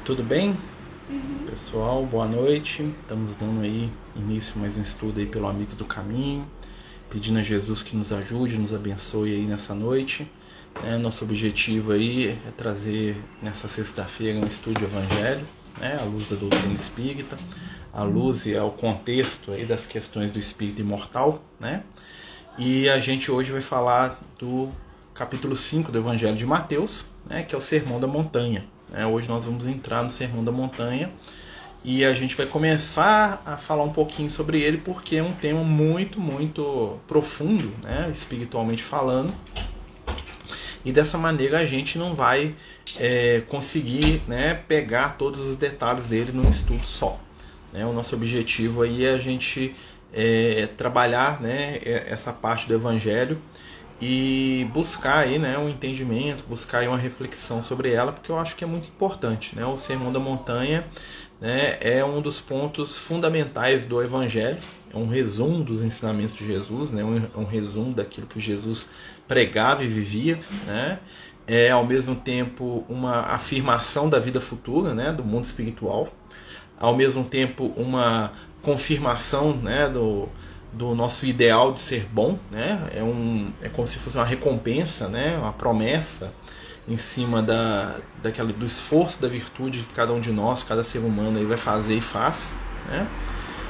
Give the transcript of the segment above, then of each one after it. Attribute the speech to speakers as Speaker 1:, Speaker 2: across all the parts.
Speaker 1: Tudo bem? Pessoal, boa noite. Estamos dando aí início a mais um estudo aí pelo Amigos do Caminho, pedindo a Jesus que nos ajude, nos abençoe aí nessa noite. Nosso objetivo aí é trazer nessa sexta-feira um estudo de Evangelho, à luz da doutrina espírita, à luz e ao contexto aí das questões do espírito imortal, E a gente hoje vai falar do capítulo 5 do Evangelho de Mateus, que é o Sermão da Montanha. Hoje nós vamos entrar no Sermão da Montanha e a gente vai começar a falar um pouquinho sobre ele, porque é um tema muito, muito profundo, espiritualmente falando. E dessa maneira a gente não vai conseguir pegar todos os detalhes dele num estudo só. O nosso objetivo aí é a gente trabalhar essa parte do Evangelho e buscar aí, um entendimento, buscar aí uma reflexão sobre ela, porque eu acho que é muito importante. O Sermão da Montanha é um dos pontos fundamentais do Evangelho, é um resumo dos ensinamentos de Jesus, um resumo daquilo que Jesus pregava e vivia, é ao mesmo tempo uma afirmação da vida futura, do mundo espiritual, ao mesmo tempo uma confirmação do nosso ideal de ser bom, é como se fosse uma recompensa, uma promessa em cima do esforço, da virtude que cada um de nós, cada ser humano aí vai fazer e faz,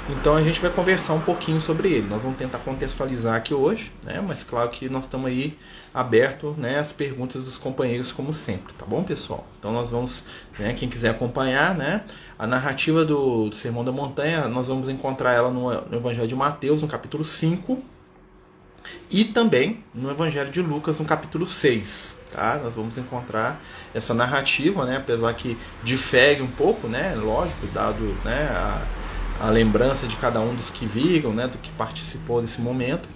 Speaker 1: Então a gente vai conversar um pouquinho sobre ele. Nós vamos tentar contextualizar aqui hoje, mas claro que nós estamos aí abertos às perguntas dos companheiros, como sempre, tá bom, pessoal? Então nós vamos, quem quiser acompanhar, a narrativa do Sermão da Montanha, nós vamos encontrar ela no Evangelho de Mateus, no capítulo 5, e também no Evangelho de Lucas, no capítulo 6. Tá? Nós vamos encontrar essa narrativa, apesar que difere um pouco, lógico, dado a lembrança de cada um dos que viram, do que participou desse momento,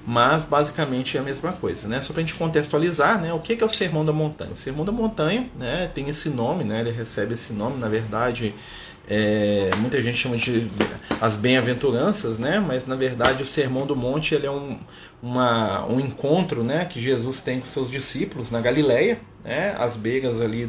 Speaker 1: mas basicamente é a mesma coisa, Só para a gente contextualizar, o que é o Sermão da Montanha? O Sermão da Montanha, tem esse nome, ele recebe esse nome, na verdade, muita gente chama de as bem-aventuranças, mas na verdade o Sermão do Monte ele é um encontro, que Jesus tem com seus discípulos na Galileia, às beiras ali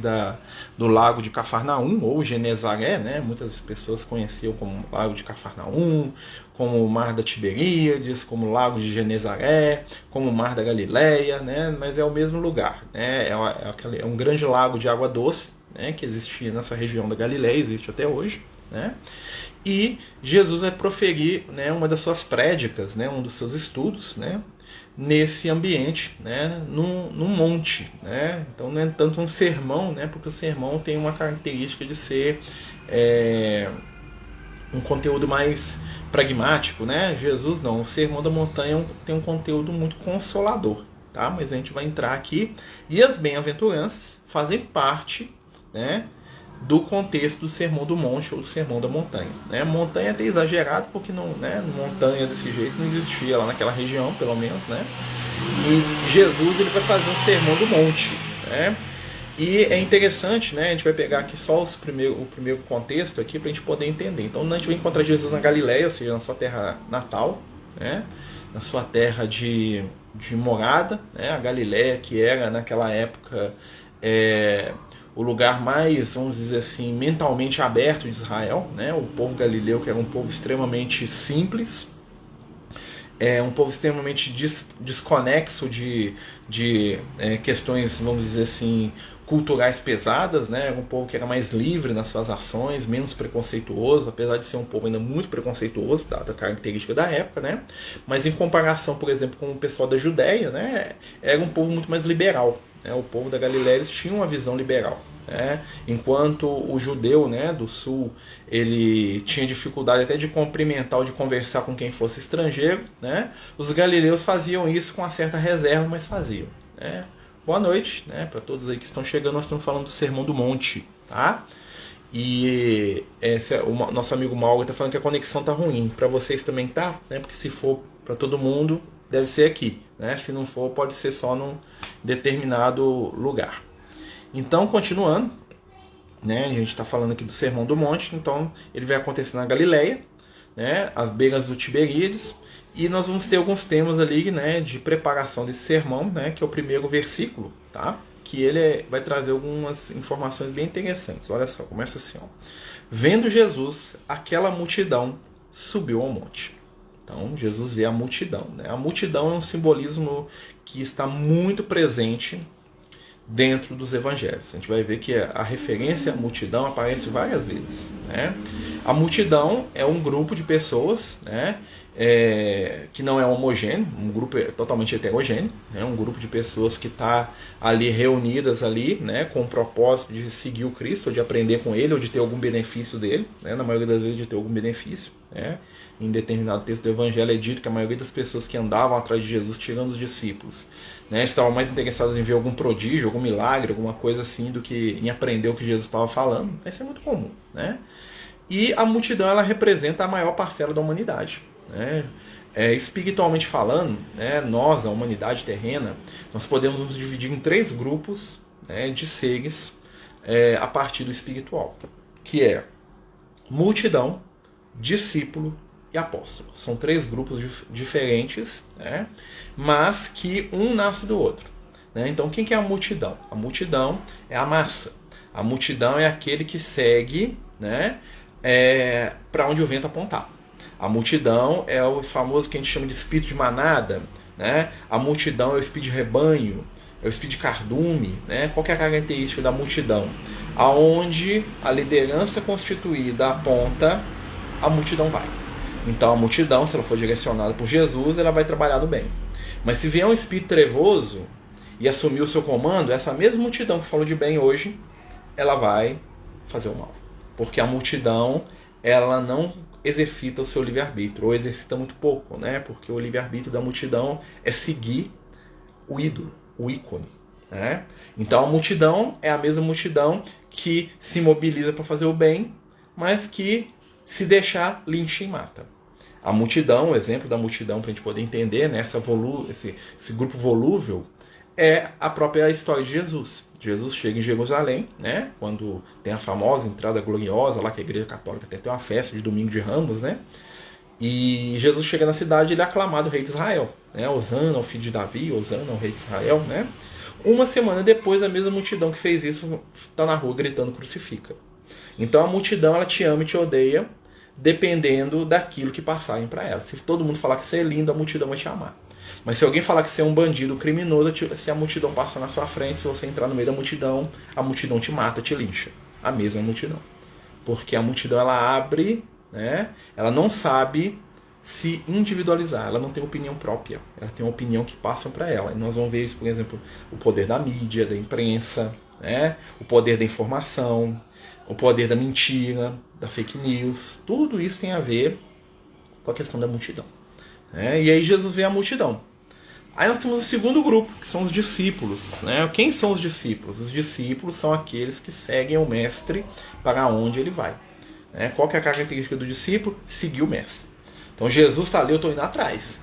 Speaker 1: do lago de Cafarnaum, ou Genezaré, muitas pessoas conheciam como lago de Cafarnaum, como o mar da Tiberíades, como o lago de Genezaré, como o mar da Galileia, mas é o mesmo lugar, é um grande lago de água doce, que existia nessa região da Galileia, existe até hoje, E Jesus vai proferir uma das suas prédicas, um dos seus estudos, nesse ambiente, num monte, Então não é tanto um sermão, porque o sermão tem uma característica de ser um conteúdo mais pragmático, Jesus não, o Sermão da Montanha tem um conteúdo muito consolador, tá? Mas a gente vai entrar aqui, e as bem-aventuranças fazem parte, do contexto do Sermão do Monte ou do Sermão da Montanha. Montanha é até exagerado, porque não, montanha desse jeito não existia lá naquela região, pelo menos, E Jesus ele vai fazer um Sermão do Monte, E é interessante, a gente vai pegar aqui só o primeiro contexto aqui para a gente poder entender. Então a gente vai encontrar Jesus na Galileia, ou seja, na sua terra natal, na sua terra de morada, a Galileia, que era naquela época o lugar mais, vamos dizer assim, mentalmente aberto de Israel, o povo galileu, que era um povo extremamente simples, um povo extremamente desconexo de questões, vamos dizer assim, culturais pesadas, um povo que era mais livre nas suas ações, menos preconceituoso, apesar de ser um povo ainda muito preconceituoso, dada a característica da época, mas em comparação, por exemplo, com o pessoal da Judéia, era um povo muito mais liberal. O povo da Galileia eles tinham uma visão liberal. Enquanto o judeu do sul ele tinha dificuldade até de cumprimentar ou de conversar com quem fosse estrangeiro, os galileus faziam isso com uma certa reserva, mas faziam. Boa noite, para todos aí que estão chegando. Nós estamos falando do Sermão do Monte, tá? E o nosso amigo Mauro está falando que a conexão está ruim. Para vocês também tá, porque se for para todo mundo deve ser aqui, se não for pode ser só num determinado lugar. Então, continuando, a gente está falando aqui do Sermão do Monte, então ele vai acontecer na Galileia, né, às beiras do Tiberíades, e nós vamos ter alguns temas ali, né, de preparação desse sermão, né, que é o primeiro versículo, tá? Que ele vai trazer algumas informações bem interessantes. Olha só, começa assim, ó. Vendo Jesus, aquela multidão subiu ao monte. Então, Jesus vê a multidão, né? A multidão é um simbolismo que está muito presente dentro dos evangelhos. A gente vai ver que a referência à multidão aparece várias vezes, né? A multidão é um grupo de pessoas, né, que não é homogêneo, um grupo totalmente heterogêneo, né, um grupo de pessoas que está ali reunidas ali, né, com o propósito de seguir o Cristo, ou de aprender com Ele, ou de ter algum benefício dele, né, na maioria das vezes de ter algum benefício, né. Em determinado texto do Evangelho é dito que a maioria das pessoas que andavam atrás de Jesus, tirando os discípulos, né, estavam mais interessadas em ver algum prodígio, algum milagre, alguma coisa assim, do que em aprender o que Jesus estava falando. Isso é muito comum, né? E a multidão, ela representa a maior parcela da humanidade, né? Espiritualmente falando, né, nós, a humanidade terrena, nós podemos nos dividir em 3 grupos, né, de seres a partir do espiritual, que é multidão, discípulo e apóstolo. São 3 grupos diferentes, né, mas que um nasce do outro, né? Então, quem que é a multidão? A multidão é a massa. A multidão é aquele que segue, né, para onde o vento apontar. A multidão é o famoso que a gente chama de espírito de manada, né? A multidão é o espírito de rebanho, é o espírito de cardume, né? Qual que é a característica da multidão? Aonde a liderança constituída aponta, a multidão vai. Então a multidão, se ela for direcionada por Jesus, ela vai trabalhar no bem. Mas se vier um espírito trevoso e assumir o seu comando, essa mesma multidão que falou de bem hoje, ela vai fazer o mal. Porque a multidão, ela não exercita o seu livre-arbítrio, ou exercita muito pouco, né? Porque o livre-arbítrio da multidão é seguir o ídolo, o ícone, né? Então a multidão é a mesma multidão que se mobiliza para fazer o bem, mas que, se deixar, lincha e mata. A multidão, o exemplo da multidão, para a gente poder entender, né, esse grupo volúvel, é a própria história de Jesus. Jesus chega em Jerusalém, né, quando tem a famosa entrada gloriosa, lá que a Igreja Católica tem uma festa de Domingo de Ramos, né? E Jesus chega na cidade e ele é aclamado rei de Israel, né? Hosana ao filho de Davi, Hosana ao rei de Israel, né? Uma semana depois, a mesma multidão que fez isso está na rua gritando crucifica. Então a multidão, ela te ama e te odeia, dependendo daquilo que passarem para ela. Se todo mundo falar que você é lindo, a multidão vai te amar. Mas se alguém falar que você é um bandido, um criminoso, se a multidão passar na sua frente, se você entrar no meio da multidão, a multidão te mata, te lincha. A mesma multidão. Porque a multidão, ela abre, né? Ela não sabe se individualizar, ela não tem opinião própria. Ela tem uma opinião que passam para ela. E nós vamos ver isso, por exemplo, o poder da mídia, da imprensa, né? O poder da informação, o poder da mentira, da fake news. Tudo isso tem a ver com a questão da multidão. E aí Jesus vê a multidão. Aí nós temos o segundo grupo, que são os discípulos, né? Quem são os discípulos? Os discípulos são aqueles que seguem o mestre para onde ele vai, né? Qual que é a característica do discípulo? Seguir o mestre. Então Jesus está ali, eu estou indo atrás.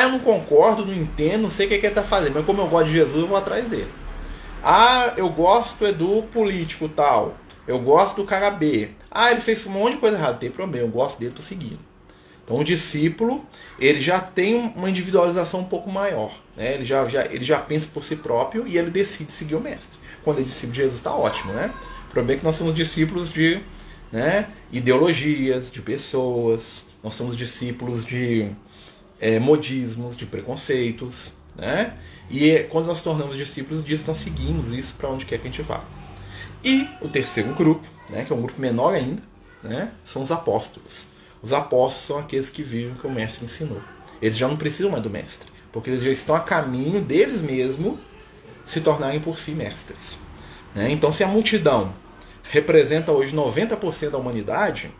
Speaker 1: Eu não concordo, não entendo, não sei o que ele está fazendo, mas como eu gosto de Jesus, eu vou atrás dele. Eu gosto do político tal, eu gosto do cara B. Ele fez um monte de coisa errada, não tem problema, eu gosto dele, estou seguindo. Então o discípulo, ele já tem uma individualização um pouco maior, né? Ele já pensa por si próprio e ele decide seguir o mestre. Quando é discípulo de Jesus, está ótimo, né? O problema é que nós somos discípulos de, né, ideologias, de pessoas, nós somos discípulos de modismos, de preconceitos, né? E quando nós tornamos discípulos disso, nós seguimos isso para onde quer que a gente vá. E o terceiro grupo, né, que é um grupo menor ainda, né, são os apóstolos. Os apóstolos são aqueles que vivem o que o mestre ensinou. Eles já não precisam mais do mestre, porque eles já estão a caminho deles mesmos se tornarem por si mestres, né? Então, se a multidão representa hoje 90% da humanidade,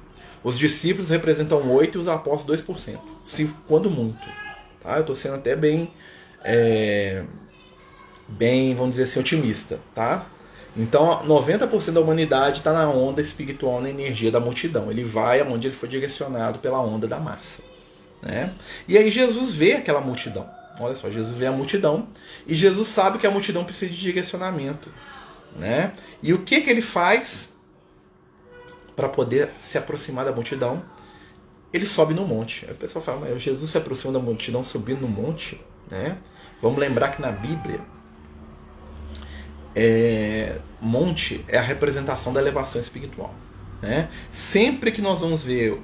Speaker 1: os discípulos representam 8% e os apóstolos 2%, quando muito. Tá? Eu estou sendo até bem, vamos dizer assim, otimista. Tá? Então, 90% da humanidade está na onda espiritual, na energia da multidão. Ele vai aonde ele foi direcionado pela onda da massa, né? E aí Jesus vê aquela multidão. Olha só, Jesus vê a multidão e Jesus sabe que a multidão precisa de direcionamento, né? E o que ele faz para poder se aproximar da multidão? ele sobe no monte. Aí o pessoal fala, mas Jesus se aproxima da multidão subindo no monte, né? Vamos lembrar que na Bíblia, monte é a representação da elevação espiritual, né? Sempre que nós vamos ver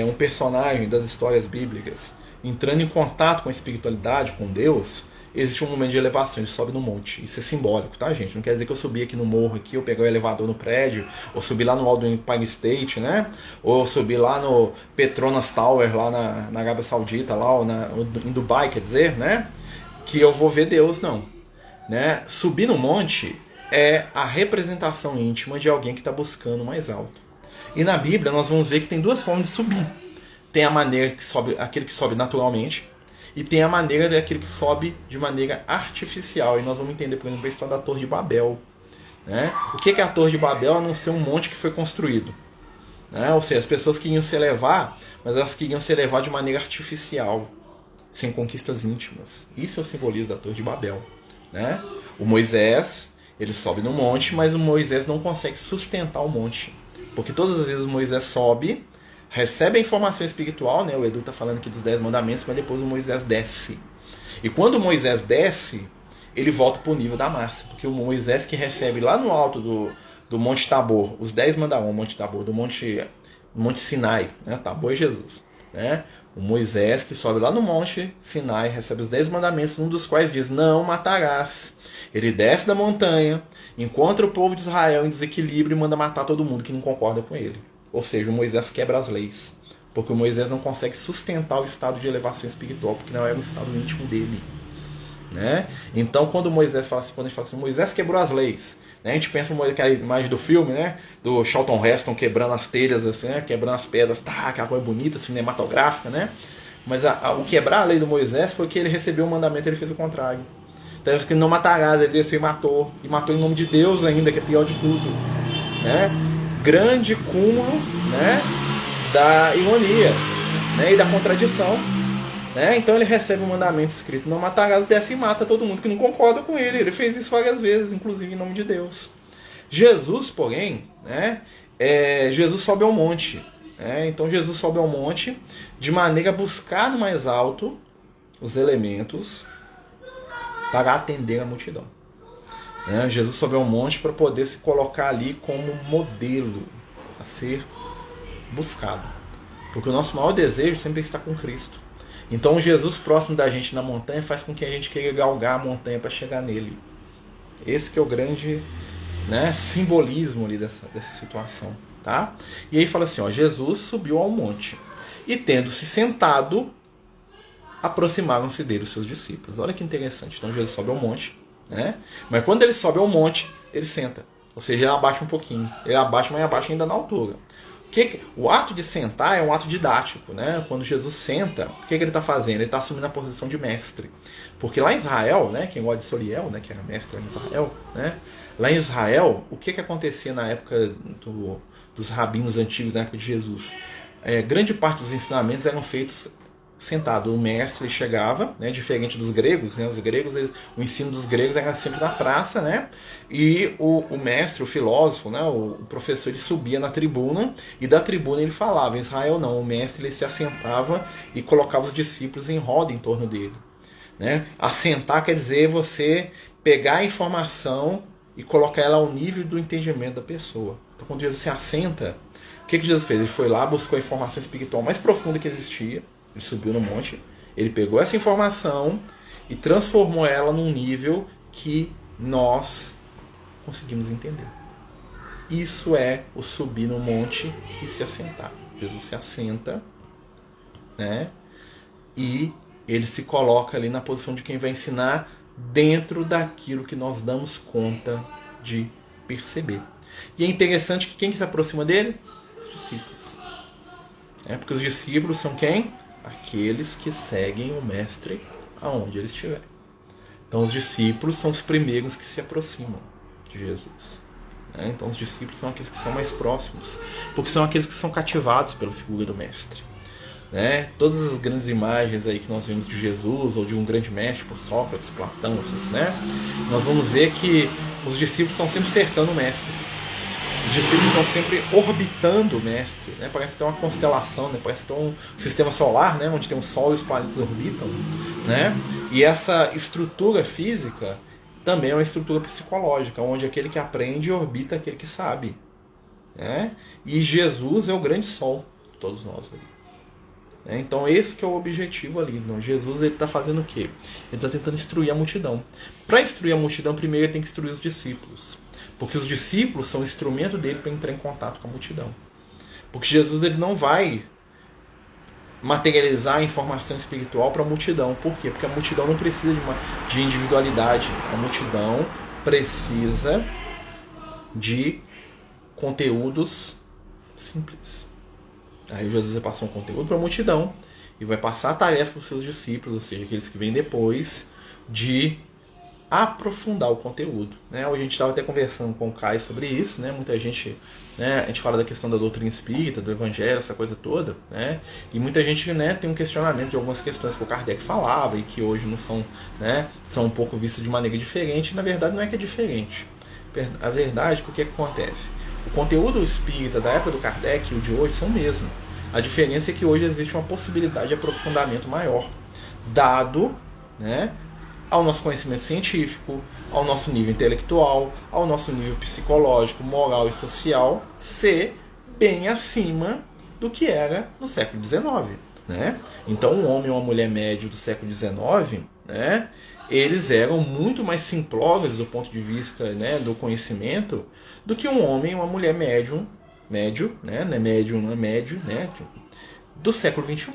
Speaker 1: um personagem das histórias bíblicas entrando em contato com a espiritualidade, com Deus, existe um momento de elevação, ele sobe no monte. Isso é simbólico, tá, gente? Não quer dizer que eu subi aqui no morro, aqui, eu peguei o elevador no prédio, ou subi lá no alto do Empire State, né? Ou subi lá no Petronas Tower, lá na Arábia Saudita, lá, ou em Dubai, quer dizer, né? Que eu vou ver Deus, não. Né? Subir no monte é a representação íntima de alguém que está buscando mais alto. E na Bíblia nós vamos ver que tem duas formas de subir. Tem a maneira que sobe, aquele que sobe naturalmente, e tem a maneira daquele que sobe de maneira artificial. E nós vamos entender, por exemplo, a história da Torre de Babel. Né? O que é a Torre de Babel a não ser um monte que foi construído? Né? Ou seja, as pessoas queriam se elevar, mas elas queriam se elevar de maneira artificial, sem conquistas íntimas. Isso é o simbolismo da Torre de Babel. Né? O Moisés, ele sobe no monte, mas o Moisés não consegue sustentar o monte. Porque todas as vezes o Moisés sobe, recebe a informação espiritual, né? O Edu está falando aqui dos 10 mandamentos, mas depois o Moisés desce. E quando o Moisés desce, ele volta para o nível da massa. Porque o Moisés que recebe lá no alto do Monte Tabor, os 10 mandamentos, Monte Tabor, do Monte Sinai, né? Tabor é Jesus. Né? O Moisés que sobe lá no Monte Sinai, recebe os 10 mandamentos, um dos quais diz, não matarás. Ele desce da montanha, encontra o povo de Israel em desequilíbrio e manda matar todo mundo que não concorda com ele. Ou seja, o Moisés quebra as leis. Porque o Moisés não consegue sustentar o estado de elevação espiritual, porque não é um estado íntimo dele. Né? Então, quando Moisés fala assim, quando a gente fala assim, Moisés quebrou as leis, né? A gente pensa naquela imagem do filme, né? Do Charlton Heston quebrando as telhas, assim, né? Quebrando as pedras, tá, aquela coisa bonita, cinematográfica, né? Mas o quebrar a lei do Moisés foi que ele recebeu o mandamento e ele fez o contrário. Então ele não matarás, ele desceu e matou em nome de Deus ainda, que é pior de tudo. Né? Grande cúmulo, né? Da ironia, né? E da contradição. Né? Então ele recebe um mandamento escrito, não matarás, desce e mata todo mundo que não concorda com ele. Ele fez isso várias vezes, inclusive em nome de Deus. Jesus, porém, né? Jesus sobe ao monte. Né? Então Jesus sobe ao monte de maneira a buscar no mais alto os elementos para atender a multidão. Né? Jesus sobe ao monte para poder se colocar ali como modelo a ser buscado. Porque o nosso maior desejo sempre é estar com Cristo. Então Jesus próximo da gente na montanha faz com que a gente queira galgar a montanha para chegar nele. Esse que é o grande, né, simbolismo ali dessa situação. Tá? E aí fala assim, ó, Jesus subiu ao monte e tendo se sentado, aproximaram-se dele os seus discípulos. Olha que interessante. Então Jesus sobe ao monte, né? Mas quando ele sobe ao monte, ele senta. Ou seja, ele abaixa um pouquinho. Ele abaixa, mas abaixa ainda na altura. O ato de sentar é um ato didático, né? Quando Jesus senta, o que ele está fazendo? Ele está assumindo a posição de mestre. Porque lá em Israel, né, quem gosta de Soliel, né, que era mestre em Israel, né? Lá em Israel, o que acontecia na época dos rabinos antigos, na época de Jesus? Grande parte dos ensinamentos eram feitos sentado. O mestre chegava, né, diferente dos gregos, né, os gregos, o ensino dos gregos era sempre na praça, né, e o mestre, o filósofo, né, o professor, ele subia na tribuna e da tribuna ele falava. Em Israel não, o mestre ele se assentava e colocava os discípulos em roda em torno dele. Né? Assentar quer dizer você pegar a informação e colocar ela ao nível do entendimento da pessoa. Então quando Jesus se assenta, o que Jesus fez? Ele foi lá, buscou a informação espiritual mais profunda que existia. Ele subiu no monte, ele pegou essa informação e transformou ela num nível que nós conseguimos entender. Isso é o subir no monte e se assentar. Jesus se assenta, né? E ele se coloca ali na posição de quem vai ensinar dentro daquilo que nós damos conta de perceber. E é interessante que quem que se aproxima dele? Os discípulos. Porque os discípulos são quem? Aqueles que seguem o mestre aonde ele estiver. Então os discípulos são os primeiros que se aproximam de Jesus. Então os discípulos são aqueles que são mais próximos, porque são aqueles que são cativados pela figura do mestre. Todas as grandes imagens aí que nós vemos de Jesus ou de um grande mestre, por Sócrates, Platão, nós vamos ver que os discípulos estão sempre cercando o mestre. Os discípulos estão sempre orbitando o mestre, né? Parece que tem uma constelação, né? Parece que tem um sistema solar, né? Onde tem o Sol e os planetas orbitam, né? E essa estrutura física também é uma estrutura psicológica, onde aquele que aprende orbita aquele que sabe, né? E Jesus é o grande Sol de todos nós ali. Então esse que é o objetivo ali. Não? Jesus está fazendo o quê? Ele está tentando instruir a multidão. Para instruir a multidão, primeiro ele tem que instruir os discípulos. Porque os discípulos são o instrumento dele para entrar em contato com a multidão. Porque Jesus ele não vai materializar a informação espiritual para a multidão. Por quê? Porque a multidão não precisa de individualidade. A multidão precisa de conteúdos simples. Aí Jesus vai passar um conteúdo para a multidão e vai passar a tarefa para os seus discípulos, ou seja, aqueles que vêm depois, de aprofundar o conteúdo. Né? Hoje a gente estava até conversando com o Caio sobre isso, né? Muita gente, né? A gente fala da questão da doutrina espírita, do evangelho, essa coisa toda, né? E muita gente, né, tem um questionamento de algumas questões que o Kardec falava e que hoje não são, né, são um pouco vistas de maneira diferente. Na verdade não é que é diferente. A verdade é que o que acontece? O conteúdo espírita da época do Kardec e o de hoje são o mesmo. A diferença é que hoje existe uma possibilidade de aprofundamento maior, dado, né, ao nosso conhecimento científico, ao nosso nível intelectual, ao nosso nível psicológico, moral e social, ser bem acima do que era no século XIX. Né? Então, um homem e uma mulher médio do século XIX, né, eles eram muito mais simplórios do ponto de vista, né, do conhecimento do que um homem e uma mulher médio, né, não é médio, não é médio, né, do século XXI.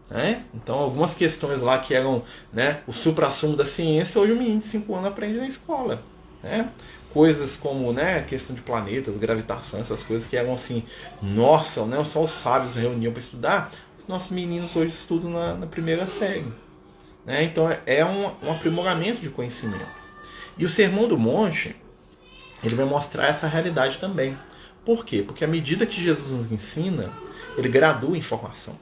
Speaker 1: Né? Então, algumas questões lá que eram, né, o suprassumo da ciência, hoje o menino de 5 anos aprende na escola. Né? Coisas como, né, a questão de planetas, gravitação, essas coisas que eram assim, nossa, né, só os sábios reuniam para estudar. Os nossos meninos hoje estudam na primeira série. Né? Então é um aprimoramento de conhecimento. E o Sermão do Monte, ele vai mostrar essa realidade também. Por quê? Porque à medida que Jesus nos ensina, ele gradua a informação.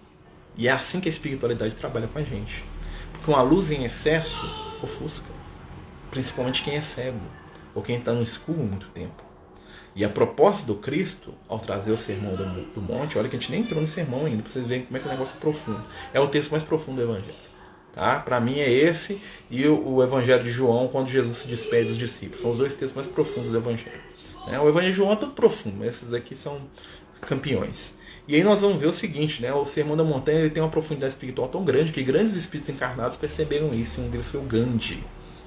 Speaker 1: E é assim que a espiritualidade trabalha com a gente. Porque uma luz em excesso ofusca. Principalmente quem é cego. Ou quem está no escuro muito tempo. E a proposta do Cristo, ao trazer o Sermão do Monte, olha que a gente nem entrou no sermão ainda, para vocês verem como é que o negócio é profundo. É o texto mais profundo do Evangelho. Tá? Para mim é esse e o Evangelho de João, quando Jesus se despede dos discípulos. São os dois textos mais profundos do Evangelho. Né? O Evangelho de João é todo profundo, mas esses aqui são campeões. E aí nós vamos ver o seguinte, né? O Sermão da Montanha ele tem uma profundidade espiritual tão grande que grandes espíritos encarnados perceberam isso. Um deles foi o Gandhi.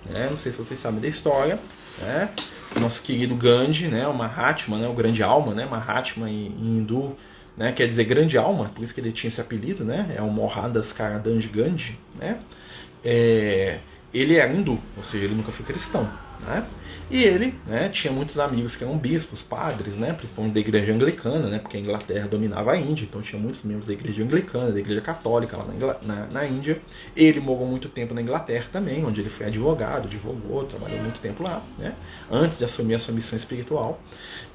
Speaker 1: Né? Não sei se vocês sabem da história. Né? O nosso querido Gandhi, né? O Mahatma, né? O grande alma, né? Mahatma em hindu, né? Quer dizer grande alma, por isso que ele tinha esse apelido, né? É o Mohandas Karamandir Gandhi. Né? Ele era hindu, ou seja, ele nunca foi cristão. Né? E ele, né, tinha muitos amigos que eram bispos, padres, né, principalmente da igreja anglicana, né, porque a Inglaterra dominava a Índia, então tinha muitos membros da igreja anglicana, da igreja católica lá na Índia. Ele morou muito tempo na Inglaterra também, onde ele foi advogado, advogou, trabalhou muito tempo lá, né, antes de assumir a sua missão espiritual.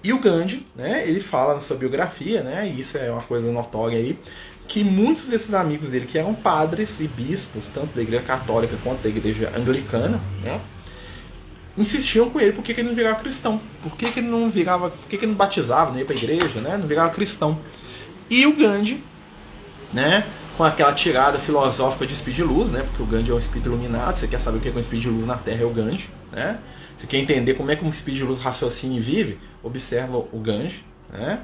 Speaker 1: E o Gandhi, né, ele fala na sua biografia, né, e isso é uma coisa notória aí, que muitos desses amigos dele, que eram padres e bispos, tanto da igreja católica quanto da igreja anglicana, né, insistiam com ele por que ele não virava cristão, por que ele não virava, por que ele não batizava, não ia para a igreja, né, não virava cristão. E o Gandhi, né, com aquela tirada filosófica de espírito de luz, né, porque o Gandhi é um espírito iluminado, você quer saber o que é um espírito de luz na Terra, é o Gandhi, né, você quer entender como é que um espírito de luz raciocina e vive, observa o Gandhi, né,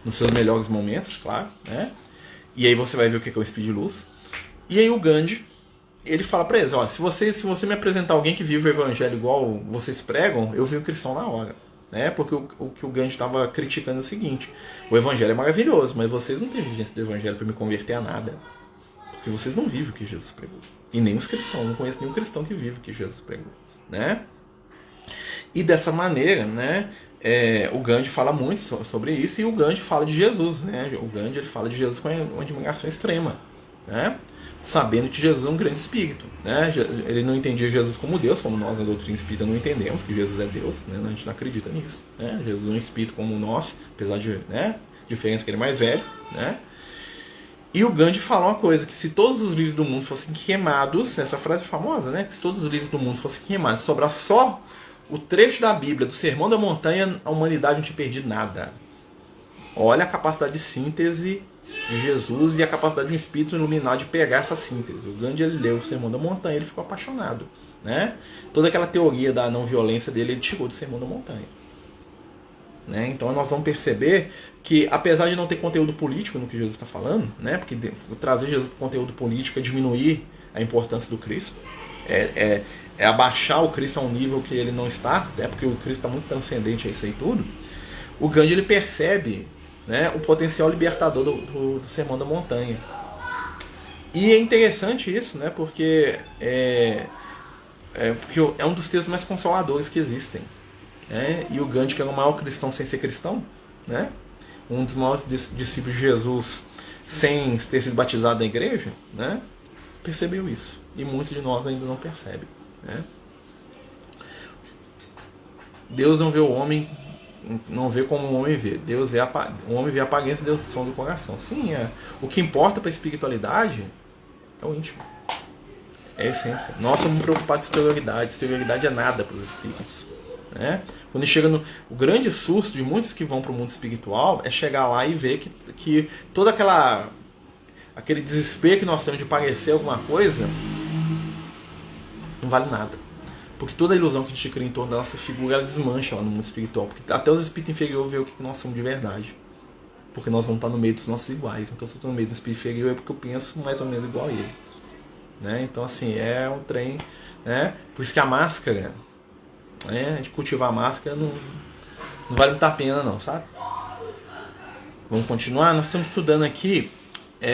Speaker 1: nos seus melhores momentos, claro, né, e aí você vai ver o que é o espírito de luz. E aí o Gandhi, ele fala para eles, ó, se você me apresentar alguém que vive o evangelho igual vocês pregam, eu viro cristão na hora. Né? Porque o que o Gandhi estava criticando é o seguinte, o evangelho é maravilhoso, mas vocês não têm vivência do evangelho para me converter a nada. Porque vocês não vivem o que Jesus pregou. E nem os cristãos, não conheço nenhum cristão que vive o que Jesus pregou. Né? E dessa maneira, né, o Gandhi fala muito sobre isso, e o Gandhi fala de Jesus. Né? O Gandhi ele fala de Jesus com uma admiração extrema. Né? Sabendo que Jesus é um grande espírito, né? Ele não entendia Jesus como Deus, como nós na doutrina espírita não entendemos que Jesus é Deus, né? A gente não acredita nisso, né? Jesus é um espírito como nós, apesar de, né, diferença que ele é mais velho, né? E o Gandhi fala uma coisa, que se todos os livros do mundo fossem queimados, essa frase é famosa, né? Que se todos os livros do mundo fossem queimados, sobrar só o trecho da Bíblia, do Sermão da Montanha, a humanidade não tinha perdido nada. Olha a capacidade de síntese de Jesus e a capacidade de um espírito iluminado de pegar essa síntese. O Gandhi, ele leu o Sermão da Montanha, ele ficou apaixonado, né? Toda aquela teoria da não violência dele, ele tirou do Sermão da Montanha, né? Então nós vamos perceber que, apesar de não ter conteúdo político no que Jesus está falando, né? Porque trazer Jesus para o conteúdo político é diminuir a importância do Cristo, é abaixar o Cristo a um nível que ele não está, né? Porque o Cristo está muito transcendente a isso aí tudo. O Gandhi, ele percebe, né, o potencial libertador do Sermão da Montanha. E é interessante isso, né, porque porque é um dos textos mais consoladores que existem, né? E o Gandhi, que era o maior cristão sem ser cristão, né, um dos maiores discípulos de Jesus sem ter sido batizado na igreja, né, percebeu isso. E muitos de nós ainda não percebem, né? Deus não vê o homem, não vê como o homem vê. Deus vê o homem vê a aparência, Deus som do coração. Sim, o que importa para a espiritualidade é o íntimo, é a essência. Nós somos preocupados com exterioridade. Exterioridade é nada para os espíritos, né? Quando chega o grande susto de muitos que vão para o mundo espiritual é chegar lá e ver que todo aquele desespero que nós temos de parecer alguma coisa não vale nada. Porque toda a ilusão que a gente cria em torno da nossa figura, ela desmancha lá no mundo espiritual. Porque até os espíritos inferiores veem o que nós somos de verdade. Porque nós vamos estar no meio dos nossos iguais. Então, se eu estou no meio do espírito inferior, é porque eu penso mais ou menos igual a ele, né? Então, assim, é um trem, né? Por isso que a máscara, né? A gente cultivar a máscara não vale muito a pena, não, sabe? Vamos continuar? Nós estamos estudando aqui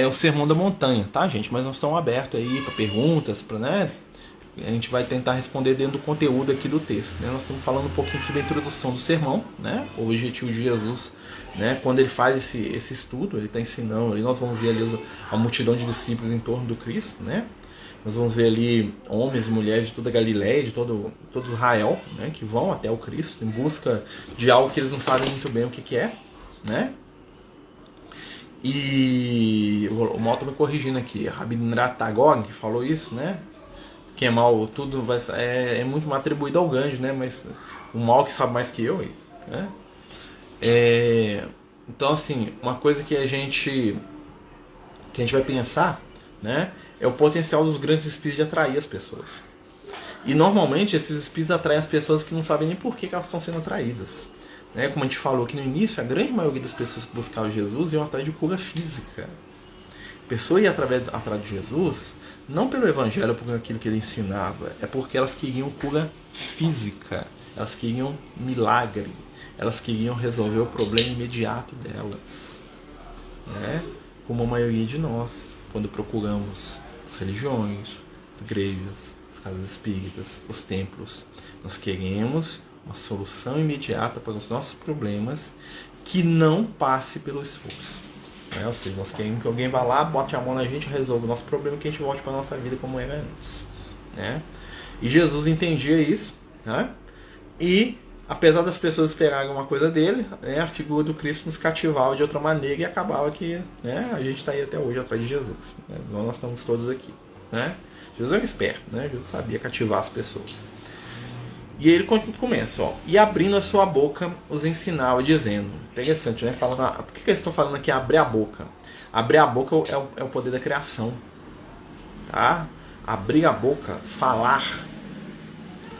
Speaker 1: o Sermão da Montanha, tá, gente? Mas nós estamos abertos aí para perguntas, né? A gente vai tentar responder dentro do conteúdo aqui do texto, né? Nós estamos falando um pouquinho sobre a introdução do sermão, né? O objetivo de Jesus, né? Quando ele faz esse estudo, ele está ensinando ali. Nós vamos ver ali a multidão de discípulos em torno do Cristo, né? Nós vamos ver ali homens e mulheres de toda a Galileia, de todo Israel, né? Que vão até o Cristo em busca de algo que eles não sabem muito bem o que é, né? E o Mal está me corrigindo aqui, Rabindranath Tagore, que falou isso, né? Que é mal, tudo é muito atribuído ao Gandhi, né? Mas o mal que sabe mais que eu, né? Então, assim, uma coisa que a gente vai pensar, né? É o potencial dos grandes espíritos de atrair as pessoas. E normalmente esses espíritos atraem as pessoas que não sabem nem por que elas estão sendo atraídas, né? Como a gente falou aqui no início, a grande maioria das pessoas que buscavam Jesus iam atrás de cura física. A pessoa ia atrás de Jesus não pelo evangelho, por aquilo que ele ensinava, é porque elas queriam cura física, elas queriam milagre, elas queriam resolver o problema imediato delas, né? Como a maioria de nós, quando procuramos as religiões, as igrejas, as casas espíritas, os templos, nós queremos uma solução imediata para os nossos problemas que não passe pelo esforço. Ou seja, nós queremos que alguém vá lá, bote a mão na gente, resolva o nosso problema e que a gente volte para a nossa vida como era antes, né? E Jesus entendia isso, né? E apesar das pessoas esperarem uma coisa dele, né, a figura do Cristo nos cativava de outra maneira e acabava que, né, a gente está aí até hoje atrás de Jesus, né? Nós estamos todos aqui, né? Jesus era esperto, né? Jesus sabia cativar as pessoas. E ele começa, ó, e abrindo a sua boca os ensinava, dizendo, interessante, né? Falando, por que eles estão falando aqui abrir a boca? Abrir a boca é o poder da criação, tá? Abrir a boca, falar,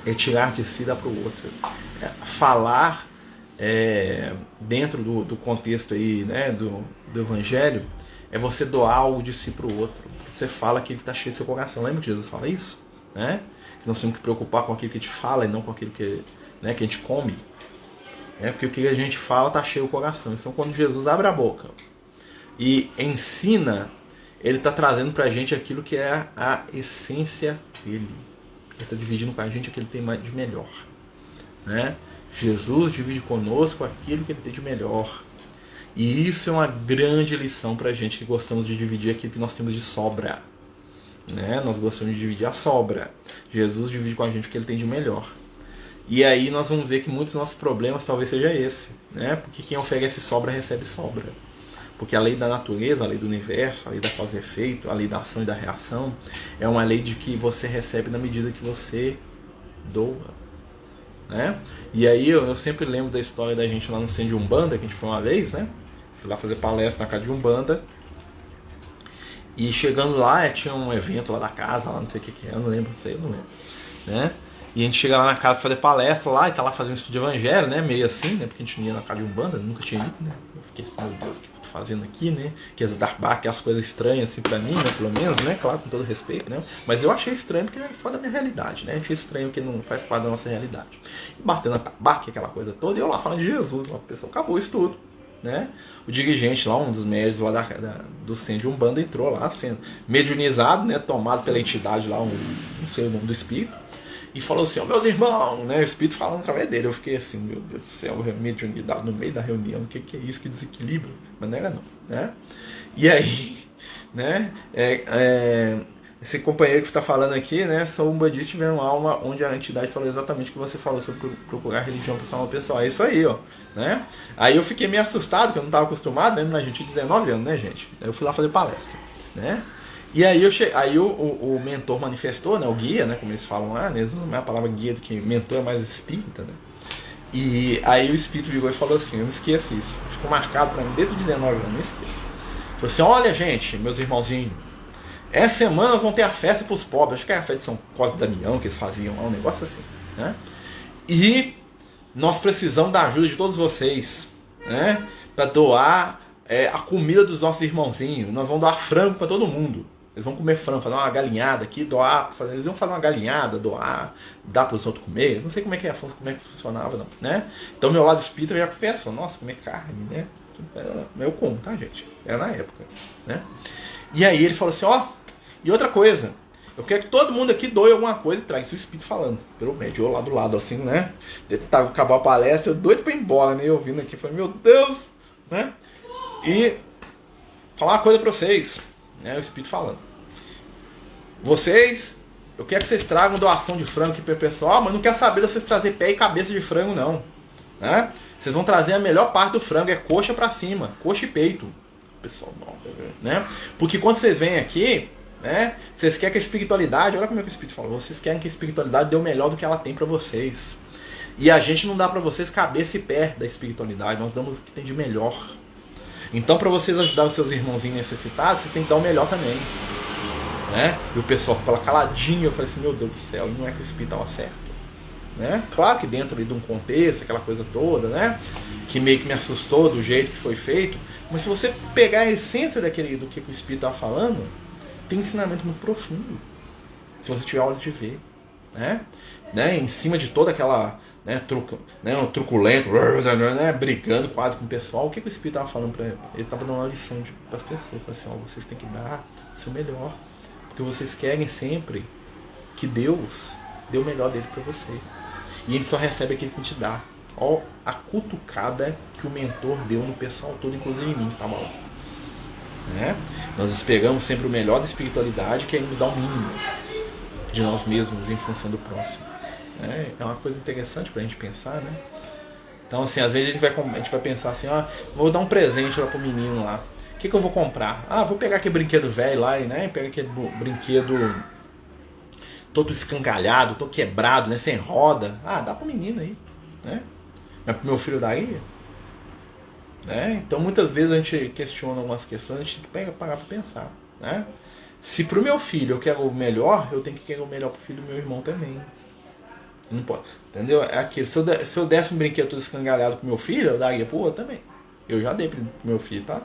Speaker 1: é tirar de si e dar para o outro. Falar dentro do contexto aí, né, do evangelho, é você doar algo de si para o outro. Você fala aquilo que está cheio do seu coração. Lembra que Jesus fala isso? Né? Que nós temos que preocupar com aquilo que a gente fala e não com aquilo que, né, que a gente come. Porque o que a gente fala está cheio o coração. Então, quando Jesus abre a boca e ensina, ele está trazendo para a gente aquilo que é a essência dele. Ele está dividindo com a gente aquilo que ele tem de melhor, né? Jesus divide conosco aquilo que ele tem de melhor. E isso é uma grande lição para a gente que gostamos de dividir aquilo que nós temos de sobra, né? Nós gostamos de dividir a sobra. Jesus divide com a gente o que ele tem de melhor. E aí nós vamos ver que muitos dos nossos problemas talvez seja esse, né? Porque quem oferece sobra recebe sobra. Porque a lei da natureza, a lei do universo, a lei da causa e efeito, a lei da ação e da reação, é uma lei de que você recebe na medida que você doa. né? E aí eu sempre lembro da história da gente lá no centro de Umbanda, que a gente foi uma vez, né? Fui lá fazer palestra na casa de Umbanda. E chegando lá, tinha um evento lá da casa, lá não sei o que é, eu não lembro, né? E a gente chega lá na casa fazer palestra lá, e tá lá fazendo um estudo de evangelho, né? Meio assim, né? Porque a gente não ia na casa de Umbanda, nunca tinha ido, né? Eu fiquei assim, meu Deus, o que eu tô fazendo aqui, né? Que as darbar, aquelas coisas estranhas assim pra mim, né? Pelo menos, né? Claro, com todo respeito, né? Mas eu achei estranho porque é fora da minha realidade, né? Eu achei estranho porque não faz parte da nossa realidade. E batendo a tabaque, aquela coisa toda, e eu lá falando de Jesus, uma pessoa, acabou isso tudo. Né? O dirigente lá, um dos médios lá do centro de Umbanda, entrou lá sendo mediunizado, né? Tomado pela entidade lá, não sei o nome do espírito, e falou assim, ó, meus irmãos, né? O espírito falando através dele. Eu fiquei assim, meu Deus do céu, mediunidade no meio da reunião, o que é isso, que desequilíbrio? Mas não era não, né? E aí, né? Esse companheiro que está falando aqui, né, são umbandistas tiveram alma, onde a entidade falou exatamente o que você falou sobre procurar religião para salvar o pessoal. É isso aí, ó, né? Aí eu fiquei meio assustado, que eu não estava acostumado, né? A gente tinha 19 anos, né, gente? Aí eu fui lá fazer palestra, né? E aí, aí o mentor manifestou, né, o guia, né, como eles falam lá, né, eles usam mais a palavra guia do que mentor, é mais espírita, né? E aí o espírito virou e falou assim, eu não esqueço isso, ficou marcado para mim desde os 19 anos, não esqueço. Falou assim, olha, gente, meus irmãozinhos, essa semana nós vamos ter a festa para os pobres. Acho que é a festa de São Cosme e Damião que eles faziam lá, um negócio assim, né? E nós precisamos da ajuda de todos vocês, né? Para doar a comida dos nossos irmãozinhos. Nós vamos doar frango para todo mundo. Eles vão comer frango, fazer uma galinhada aqui, doar. Eles vão fazer uma galinhada, doar, dar para os outros comer. Não sei como é que funcionava, não, né? Então, meu lado espírita eu já confesso, nossa, comer carne, né? Eu como, tá, gente? Era na época, né? E aí ele falou assim, ó, e outra coisa, eu quero que todo mundo aqui doe alguma coisa e traga isso o espírito falando, pelo médio, eu lá do lado, assim, né? Acabou a palestra, eu doido pra ir embora, né? Eu ouvindo aqui, falei, meu Deus, né? E falar uma coisa pra vocês, né? O espírito falando. Vocês, eu quero que vocês tragam doação de frango aqui pro pessoal, mas não quero saber de vocês trazer pé e cabeça de frango, não, né? Vocês vão trazer a melhor parte do frango, é coxa pra cima, coxa e peito. Pessoal, né? Porque quando vocês vêm aqui, né, vocês querem que a espiritualidade, olha como é que o espírito falou, vocês querem que a espiritualidade dê o melhor do que ela tem para vocês. E a gente não dá para vocês cabeça e pé da espiritualidade, nós damos o que tem de melhor. Então, para vocês ajudar os seus irmãozinhos necessitados, vocês têm que dar o melhor também, né? E o pessoal ficou lá caladinho, eu falei assim, meu Deus do céu, e não é que o espírito estava certo, né? Claro que dentro ali de um contexto, aquela coisa toda, né, que meio que me assustou do jeito que foi feito. Mas se você pegar a essência do que o Espírito estava falando, tem um ensinamento muito profundo. Se você tiver olhos de ver, né? Em cima de toda aquela, né, um truculento, né, brigando quase com o pessoal, o que o Espírito estava falando para ele? Ele estava dando uma lição para as pessoas. Ele falou assim, ó, vocês têm que dar o seu melhor, porque vocês querem sempre que Deus dê o melhor dele para você. E ele só recebe aquilo que te dá. Ó, a cutucada que o mentor deu no pessoal todo, inclusive em mim, que tava lá, né? Nós esperamos sempre o melhor da espiritualidade, que é nos dar o mínimo de nós mesmos em função do próximo, né? É uma coisa interessante pra gente pensar, né? Então, assim, às vezes a gente vai pensar assim, ó, vou dar um presente lá pro menino lá, o que eu vou comprar? Ah, vou pegar aquele brinquedo velho lá, né? Pega aquele brinquedo todo escangalhado, todo quebrado, né? Sem roda. Ah, dá pro menino aí, né? Mas pro meu filho daria, né? Então muitas vezes a gente questiona algumas questões, a gente tem que parar para pensar, né? Se pro meu filho eu quero o melhor, eu tenho que querer o melhor pro filho do meu irmão também. Não pode, entendeu? É aquilo. Se eu desse um brinquedo todo escangalhado pro meu filho, eu daria pro outro também. Eu já dei pro meu filho, tá?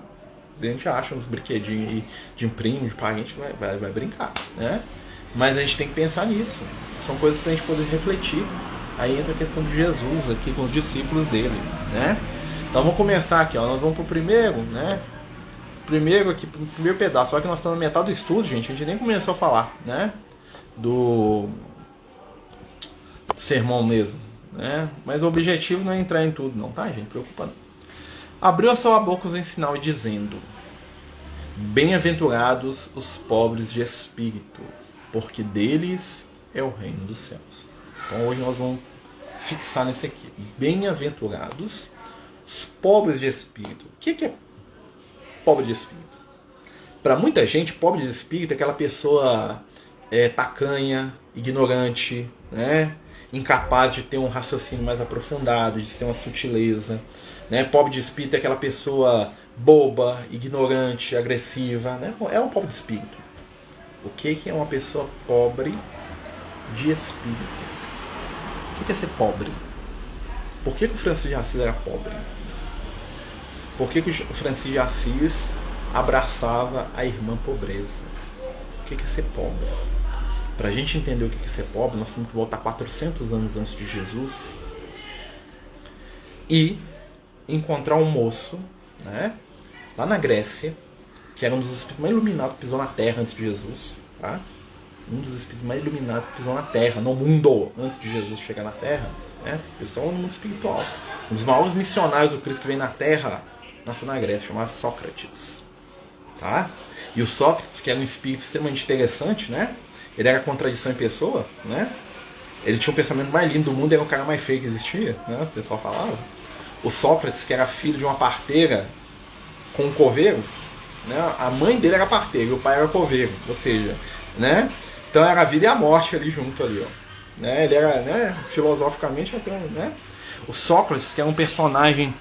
Speaker 1: A gente acha uns brinquedinhos aí de primo, de parente, vai brincar, né? Mas a gente tem que pensar nisso. São coisas pra gente poder refletir. Aí entra a questão de Jesus aqui com os discípulos dele, né? Então vamos começar aqui, ó. Nós vamos pro primeiro, né? Primeiro pedaço. Só que nós estamos na metade do estudo, gente. A gente nem começou a falar, né? Do sermão mesmo, né? Mas o objetivo não é entrar em tudo, não, tá, gente? Preocupa não. Abriu a sua boca em sinal e dizendo: bem-aventurados os pobres de espírito, porque deles é o reino dos céus. Então hoje nós vamos fixar nesse aqui. Bem-aventurados os pobres de espírito. O que é pobre de espírito? Para muita gente, pobre de espírito é aquela pessoa tacanha, ignorante, né? incapaz de ter um raciocínio mais aprofundado, de ter uma sutileza. Né? Pobre de espírito é aquela pessoa boba, ignorante, agressiva. Né? É um pobre de espírito. O que é uma pessoa pobre de espírito? O que é ser pobre? Por que o Francisco de Assis era pobre? Por que o Francisco de Assis abraçava a irmã pobreza? O que é ser pobre? Para a gente entender o que é ser pobre, nós temos que voltar 400 anos antes de Jesus e encontrar um moço, né, lá na Grécia, que era um dos espíritos mais iluminados que pisou na Terra antes de Jesus. Tá? Um dos espíritos mais iluminados que pisou na Terra, no mundo, antes de Jesus chegar na Terra. Né? Eles estão no mundo espiritual. Um dos maiores missionários do Cristo que veio na Terra nasceu na Grécia, chamado Sócrates. Tá? E o Sócrates, que era um espírito extremamente interessante, né? Ele era contradição em pessoa, né? Ele tinha o pensamento mais lindo do mundo, era o cara mais feio que existia, né? O pessoal falava. O Sócrates, que era filho de uma parteira com um coveiro, né? A mãe dele era parteira e o pai era coveiro, ou seja, né? Então era a vida e a morte ali junto ali, ó. Né? Ele era, né? Filosoficamente, né? O Sócrates, que era um personagem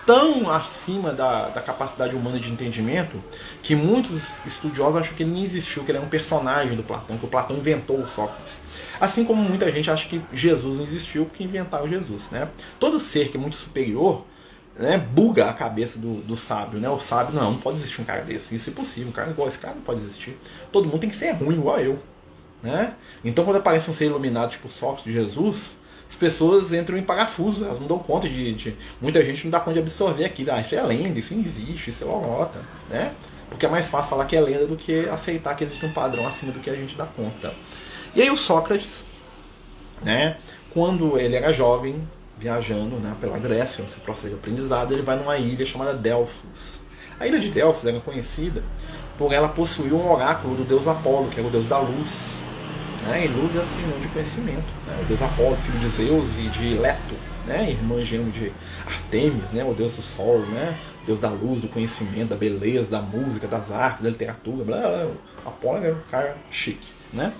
Speaker 1: tão acima da capacidade humana de entendimento que muitos estudiosos acham que ele nem existiu, que ele é um personagem do Platão, que o Platão inventou o Sócrates. Assim como muita gente acha que Jesus não existiu porque inventaram Jesus. Né? Todo ser que é muito superior, né, buga a cabeça do sábio. Né? O sábio, não pode existir um cara desse. Isso é impossível. Um cara igual esse cara não pode existir. Todo mundo tem que ser ruim igual eu. Né? Então quando aparece um ser iluminado tipo Sócrates de Jesus, as pessoas entram em parafuso, elas não dão conta muita gente não dá conta de absorver aquilo. Isso é lenda, isso não existe, isso é lorota, né? Porque é mais fácil falar que é lenda do que aceitar que existe um padrão acima do que a gente dá conta. E aí o Sócrates, né, quando ele era jovem, viajando, né, pela Grécia, no seu processo de aprendizado, ele vai numa ilha chamada Delfos. A ilha de Delfos era conhecida por ela possuir um oráculo do deus Apolo, que era o deus da luz. Né? E luz é sinônimo de conhecimento. Né? O deus Apolo, filho de Zeus e de Leto, né? Irmã gêmea de Artemis, né? O deus do sol, né? O deus da luz, do conhecimento, da beleza, da música, das artes, da literatura. Blá, blá. Apolo é um cara chique. Né?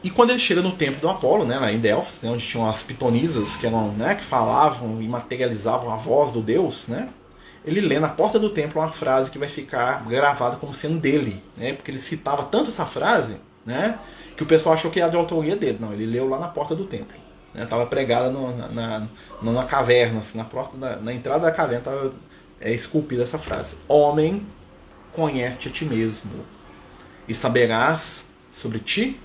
Speaker 1: E quando ele chega no templo do Apolo, né, lá em Delfos, né, onde tinham as pitonisas que, né, que falavam e materializavam a voz do deus, né, ele lê na porta do templo uma frase que vai ficar gravada como sendo dele, né, porque ele citava tanto essa frase, né, que o pessoal achou que era de autoria dele. Não, ele leu lá na porta do templo. Estava pregada na caverna, assim, na entrada da caverna estava esculpida essa frase. Homem, conhece-te a ti mesmo e saberás sobre ti,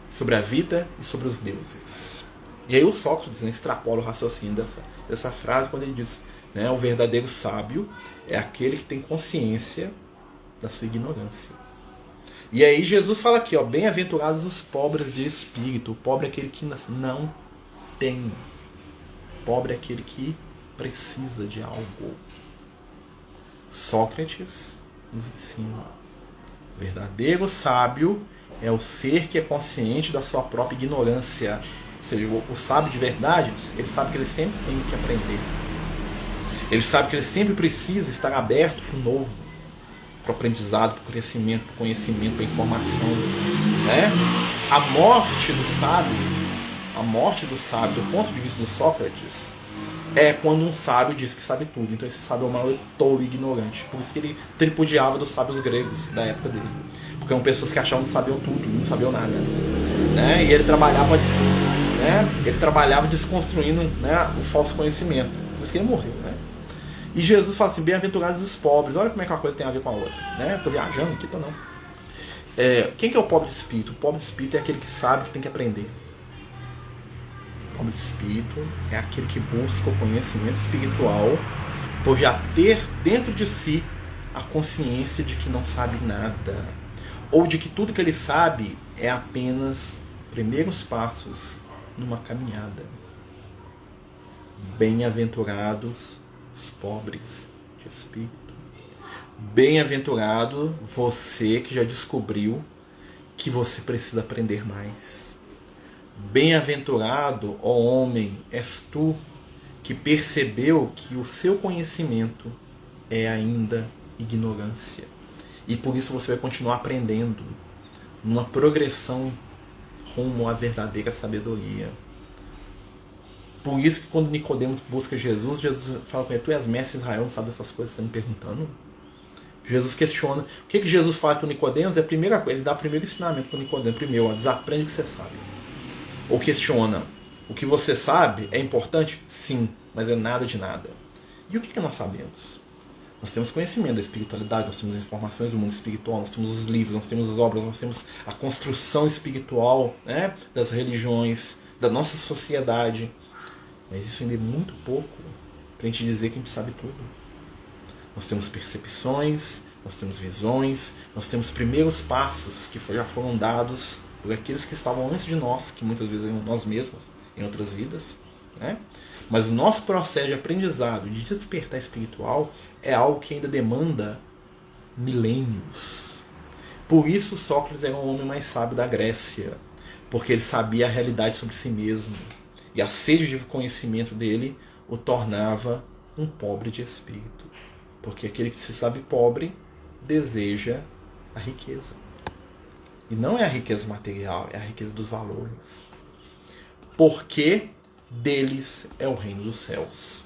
Speaker 1: sobre a vida e sobre os deuses. E aí o Sócrates, né, extrapola o raciocínio dessa frase quando ele diz, né, o verdadeiro sábio é aquele que tem consciência da sua ignorância. E aí Jesus fala aqui, ó, bem-aventurados os pobres de espírito. O pobre é aquele que não tem. O pobre é aquele que precisa de algo. Sócrates nos ensina. O verdadeiro sábio é o ser que é consciente da sua própria ignorância. Ou seja, o sábio de verdade, ele sabe que ele sempre tem que aprender. Ele sabe que ele sempre precisa estar aberto para o novo, para o aprendizado, para o crescimento, para o conhecimento, para a informação. Né? A morte do sábio, do ponto de vista de Sócrates, é quando um sábio diz que sabe tudo. Então esse sábio é o maior tolo e ignorante. Por isso que ele tripudiava dos sábios gregos da época dele. Porque eram pessoas que achavam que sabiam tudo, não sabiam nada. Né? E ele trabalhava desconstruindo, né, o falso conhecimento. Por isso que ele morreu. Né? E Jesus fala assim, bem-aventurados os pobres. Olha como é que uma coisa tem a ver com a outra. Né? Estou viajando aqui, tô não. Quem que é o pobre de espírito? O pobre de espírito é aquele que sabe que tem que aprender. O pobre de espírito é aquele que busca o conhecimento espiritual por já ter dentro de si a consciência de que não sabe nada. Ou de que tudo que ele sabe é apenas primeiros passos numa caminhada. Bem-aventurados os pobres de espírito. Bem-aventurado você que já descobriu que você precisa aprender mais. Bem-aventurado, ó homem, és tu que percebeu que o seu conhecimento é ainda ignorância. E por isso você vai continuar aprendendo numa progressão rumo à verdadeira sabedoria. Por isso que quando Nicodemos busca Jesus, Jesus fala para ele, tu és mestre de Israel, não sabe dessas coisas que você está me perguntando? Jesus questiona. O que Jesus faz com Nicodemos? Ele dá o primeiro ensinamento para Nicodemos. Primeiro, desaprende o que você sabe. Ou questiona. O que você sabe é importante? Sim, mas é nada de nada. E o que nós sabemos? Nós temos conhecimento da espiritualidade, nós temos informações do mundo espiritual, nós temos os livros, nós temos as obras, nós temos a construção espiritual, né, das religiões, da nossa sociedade. Mas isso ainda é muito pouco para a gente dizer que a gente sabe tudo. Nós temos percepções, nós temos visões, nós temos primeiros passos que já foram dados por aqueles que estavam antes de nós, que muitas vezes eram nós mesmos, em outras vidas, né? Mas o nosso processo de aprendizado, de despertar espiritual, é algo que ainda demanda milênios. Por isso Sócrates era o homem mais sábio da Grécia, porque ele sabia a realidade sobre si mesmo. E a sede de conhecimento dele o tornava um pobre de espírito. Porque aquele que se sabe pobre deseja a riqueza. E não é a riqueza material, é a riqueza dos valores. Porque deles é o reino dos céus.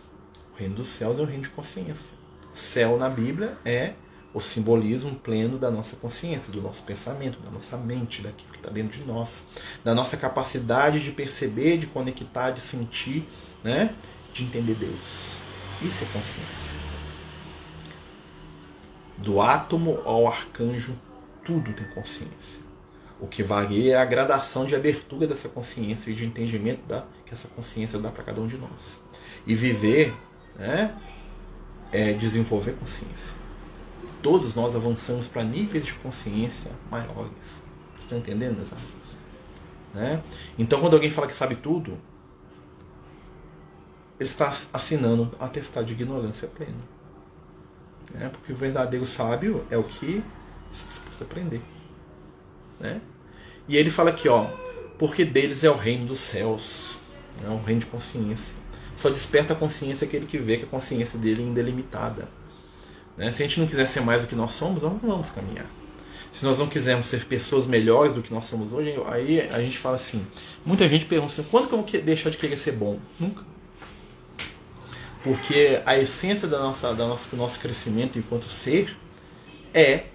Speaker 1: O reino dos céus é o reino de consciência. Céu na Bíblia é o simbolismo pleno da nossa consciência, do nosso pensamento, da nossa mente, daquilo que está dentro de nós, da nossa capacidade de perceber, de conectar, de sentir, né? De entender Deus. Isso é consciência. Do átomo ao arcanjo, tudo tem consciência. O que varia é a gradação de abertura dessa consciência e de entendimento que essa consciência dá para cada um de nós. E viver, né, é desenvolver consciência. Todos nós avançamos para níveis de consciência maiores. Vocês estão entendendo, meus amigos? Né? Então, quando alguém fala que sabe tudo, ele está assinando um atestado de ignorância plena. Né? Porque o verdadeiro sábio é o que se dispôs a aprender. Né? E ele fala aqui, ó, porque deles é o reino dos céus, é o reino de consciência. Só desperta a consciência aquele que vê que a consciência dele ainda é limitada. Né? Se a gente não quiser ser mais do que nós somos, nós não vamos caminhar. Se nós não quisermos ser pessoas melhores do que nós somos hoje, aí a gente fala assim, muita gente pergunta assim, quando que eu vou deixar de querer ser bom? Nunca. Porque a essência do nosso crescimento enquanto ser é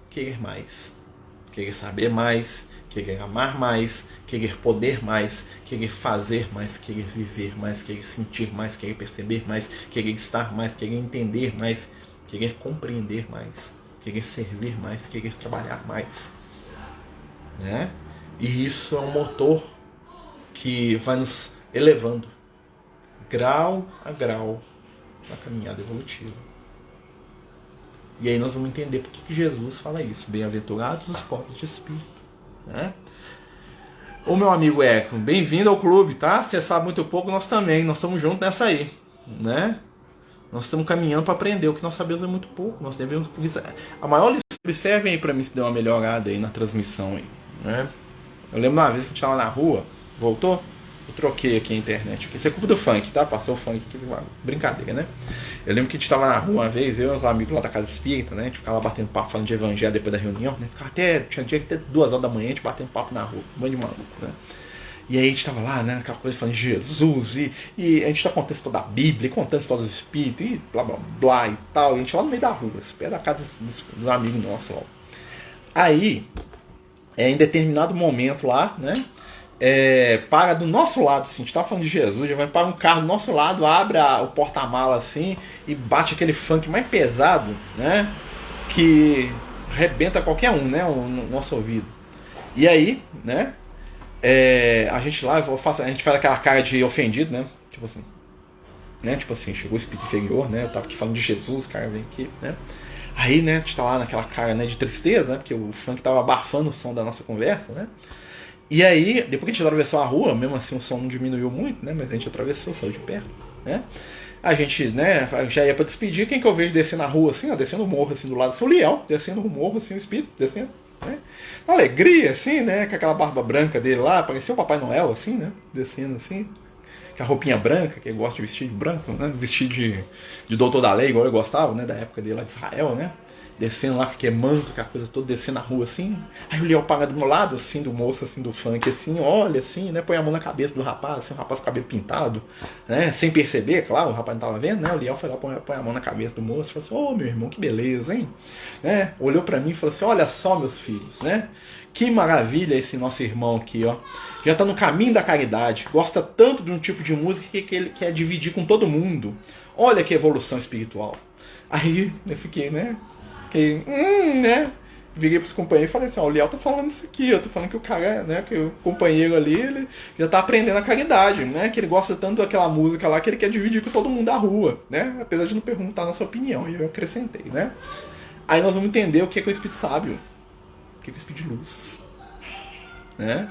Speaker 1: querer mais. Querer saber mais, querer amar mais, querer poder mais, querer fazer mais, querer viver mais, querer sentir mais, querer perceber mais, querer estar mais, querer entender mais, querer compreender mais, querer servir mais, querer trabalhar mais. Né? E isso é um motor que vai nos elevando, grau a grau, na caminhada evolutiva. E aí nós vamos entender por que Jesus fala isso. Bem-aventurados os pobres de espírito. Né? Ô meu amigo Eco, bem-vindo ao clube, tá? Você sabe muito pouco, nós também. Nós estamos juntos nessa aí. Né? Nós estamos caminhando para aprender. O que nós sabemos é muito pouco. Nós devemos... A maior lição, observem aí para mim se deu uma melhorada aí na transmissão. Aí, né? Eu lembro uma vez que a gente estava na rua. Voltou? Eu troquei aqui a internet. Isso é culpa do funk, tá? Passou o funk aqui, brincadeira, né? Eu lembro que a gente tava na rua uma vez, eu e uns amigos lá da Casa Espírita, né? A gente ficava lá batendo papo, falando de evangelho depois da reunião, né? Tinha dia que até 2 horas da manhã a gente batendo papo na rua, um monte de maluco, né? E aí a gente tava lá, né? Aquela coisa falando de Jesus, e a gente tá contando história da Bíblia, contando história dos Espíritos, e blá blá blá e tal. E a gente lá no meio da rua, perto da casa dos amigos nossos, ó. Aí, em determinado momento lá, né? Para do nosso lado, assim, a gente tá falando de Jesus, já vai para um carro do nosso lado, abre o porta-mala assim e bate aquele funk mais pesado, né? Que arrebenta qualquer um, né? No nosso ouvido. E aí, né? A gente lá, a gente faz aquela cara de ofendido, né? Tipo assim, né? Tipo assim, chegou o espírito inferior, né? Eu tava aqui falando de Jesus, cara, vem aqui, né? Aí, né? A gente tá lá naquela cara, né, de tristeza, né? Porque o funk tava abafando o som da nossa conversa, né? E aí, depois que a gente atravessou a rua, mesmo assim o som não diminuiu muito, né? Mas a gente atravessou, saiu de perto, né? A gente, né, já ia pra despedir, quem que eu vejo descendo na rua assim, ó, descendo o morro assim do lado, assim, o Liel, descendo o morro assim, o espírito, descendo, né? Uma alegria, assim, né? Com aquela barba branca dele lá, parecia o Papai Noel, assim, né? Descendo assim, com a roupinha branca, que ele gosta de vestir de branco, né? Vestir de doutor da lei, igual eu gostava, né? Da época dele lá de Israel, né? descendo lá, que é manto, aquela coisa toda, descendo na rua assim. Aí o Liel para do meu lado, assim, do moço, assim, do funk, assim, olha, assim, né? Põe a mão na cabeça do rapaz, assim, o rapaz com o cabelo pintado, né? Sem perceber, claro, o rapaz não tava vendo, né? O Liel foi lá, põe a mão na cabeça do moço e falou assim, ô, meu irmão, que beleza, hein? Né? Olhou para mim e falou assim, olha só, meus filhos, né? Que maravilha esse nosso irmão aqui, ó. Já tá no caminho da caridade, gosta tanto de um tipo de música que ele quer dividir com todo mundo. Olha que evolução espiritual. Aí eu fiquei, né? Né? Virei pros companheiros e falei assim, ó, o Liel tá falando isso aqui, eu tô falando que o cara, né, que o companheiro ali, ele já tá aprendendo a caridade, né? Que ele gosta tanto daquela música lá que ele quer dividir com todo mundo da rua, né? Apesar de não perguntar a nossa opinião, e eu acrescentei, né? Aí nós vamos entender o que é o Espírito Sábio. O que é o Espírito de Luz, né?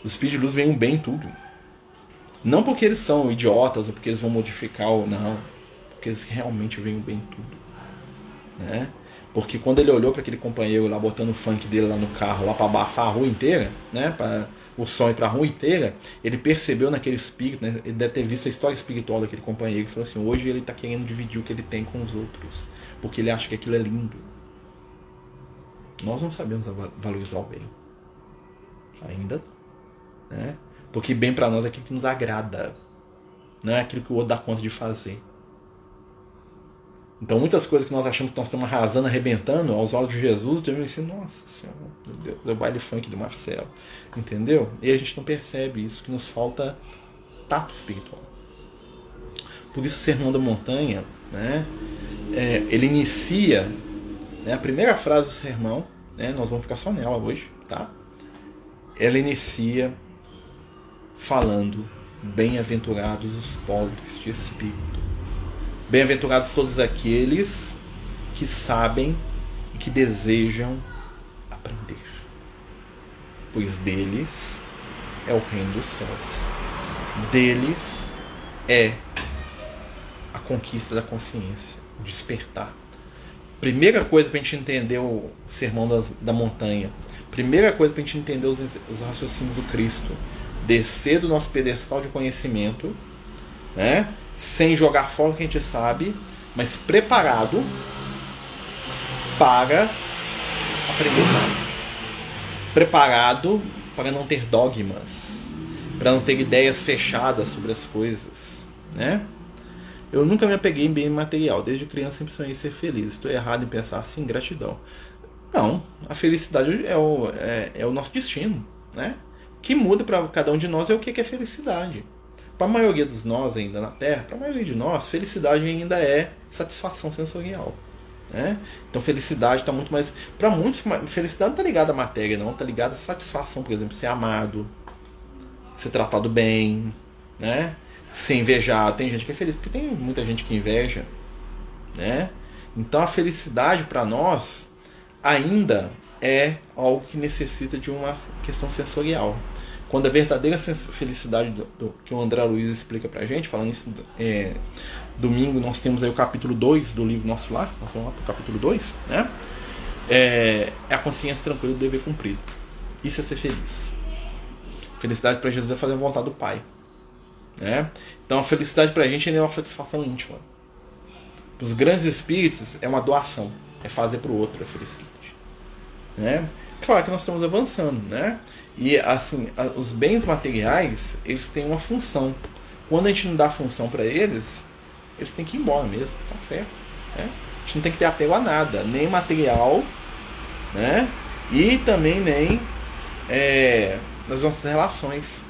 Speaker 1: Os Espíritos de Luz veem o bem em tudo. Não porque eles são idiotas ou porque eles vão modificar ou não, porque eles realmente veem o bem em tudo, né? Porque quando ele olhou para aquele companheiro lá botando o funk dele lá no carro, lá para abafar a rua inteira, né? Para o som ir para a rua inteira, ele percebeu naquele espírito, né? Ele deve ter visto a história espiritual daquele companheiro e falou assim: hoje ele está querendo dividir o que ele tem com os outros, porque ele acha que aquilo é lindo. Nós não sabemos valorizar o bem. Ainda não. Né? Porque bem para nós é aquilo que nos agrada. Não é aquilo que o outro dá conta de fazer. Então muitas coisas que nós achamos que nós estamos arrasando, arrebentando, aos olhos de Jesus, eu me disse, nossa Senhora, meu Deus, é o baile funk do Marcelo. Entendeu? E a gente não percebe isso, que nos falta tato espiritual. Por isso o Sermão da Montanha, né, ele inicia, né, a primeira frase do sermão, né, nós vamos ficar só nela hoje, tá? Ela inicia falando: bem-aventurados os pobres de espírito. Bem-aventurados todos aqueles que sabem e que desejam aprender, pois deles é o reino dos céus. Deles é a conquista da consciência, o despertar. Primeira coisa para a gente entender o sermão da montanha, primeira coisa para a gente entender os raciocínios do Cristo: descer do nosso pedestal de conhecimento, né? Sem jogar fora o que a gente sabe, mas preparado para aprender mais. Preparado para não ter dogmas, para não ter ideias fechadas sobre as coisas, né? Eu nunca me apeguei em bem material, desde criança sempre sonhei ser feliz. Estou errado em pensar assim? Gratidão. Não, a felicidade é o nosso destino, né? O que muda para cada um de nós é o que é felicidade. Para a maioria dos nós ainda na Terra, para a maioria de nós, felicidade ainda é satisfação sensorial, né? Então felicidade está muito mais... Para muitos, felicidade não está ligada à matéria, não. Está ligada à satisfação, por exemplo, ser amado, ser tratado bem, né? Ser invejado. Tem gente que é feliz porque tem muita gente que inveja, né? Então a felicidade para nós ainda é algo que necessita de uma questão sensorial. Quando a verdadeira felicidade que o André Luiz explica pra gente, falando isso, domingo nós temos aí o capítulo 2 do livro nosso lá, nós vamos lá pro capítulo 2, né? É a consciência tranquila do dever cumprido. Isso é ser feliz. Felicidade para Jesus é fazer a vontade do Pai, né? Então a felicidade pra gente é uma satisfação íntima. Para os grandes espíritos é uma doação, é fazer pro outro a felicidade, né? Claro que nós estamos avançando, né? E assim, os bens materiais, eles têm uma função. Quando a gente não dá função para eles, eles têm que ir embora mesmo, tá certo, né? A gente não tem que ter apego a nada, nem material, né? E também nem nas nossas relações.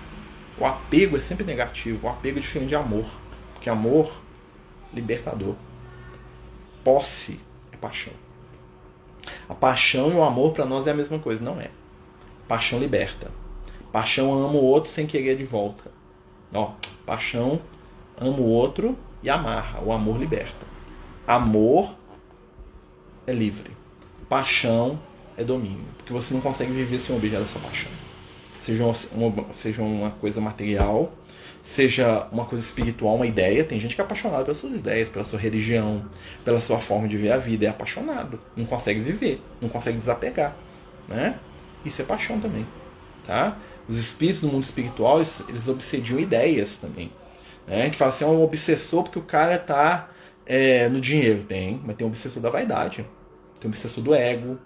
Speaker 1: O apego é sempre negativo. O apego é diferente de amor, porque amor libertador. Posse é paixão. A paixão e o amor para nós é a mesma coisa, não é? Paixão liberta. Paixão ama o outro sem querer de volta. Ó, paixão ama o outro e amarra. O amor liberta. Amor é livre. Paixão é domínio. Porque você não consegue viver sem o objeto da sua paixão. Seja uma coisa material, seja uma coisa espiritual, uma ideia. Tem gente que é apaixonada pelas suas ideias, pela sua religião, pela sua forma de ver a vida. É apaixonado. Não consegue viver. Não consegue desapegar, né? Isso é paixão também, tá? Os espíritos do mundo espiritual, eles obsediam ideias também, né? A gente fala assim, é um obsessor porque o cara tá no dinheiro. Tem, mas tem um obsessor da vaidade. tem obsessor do ego,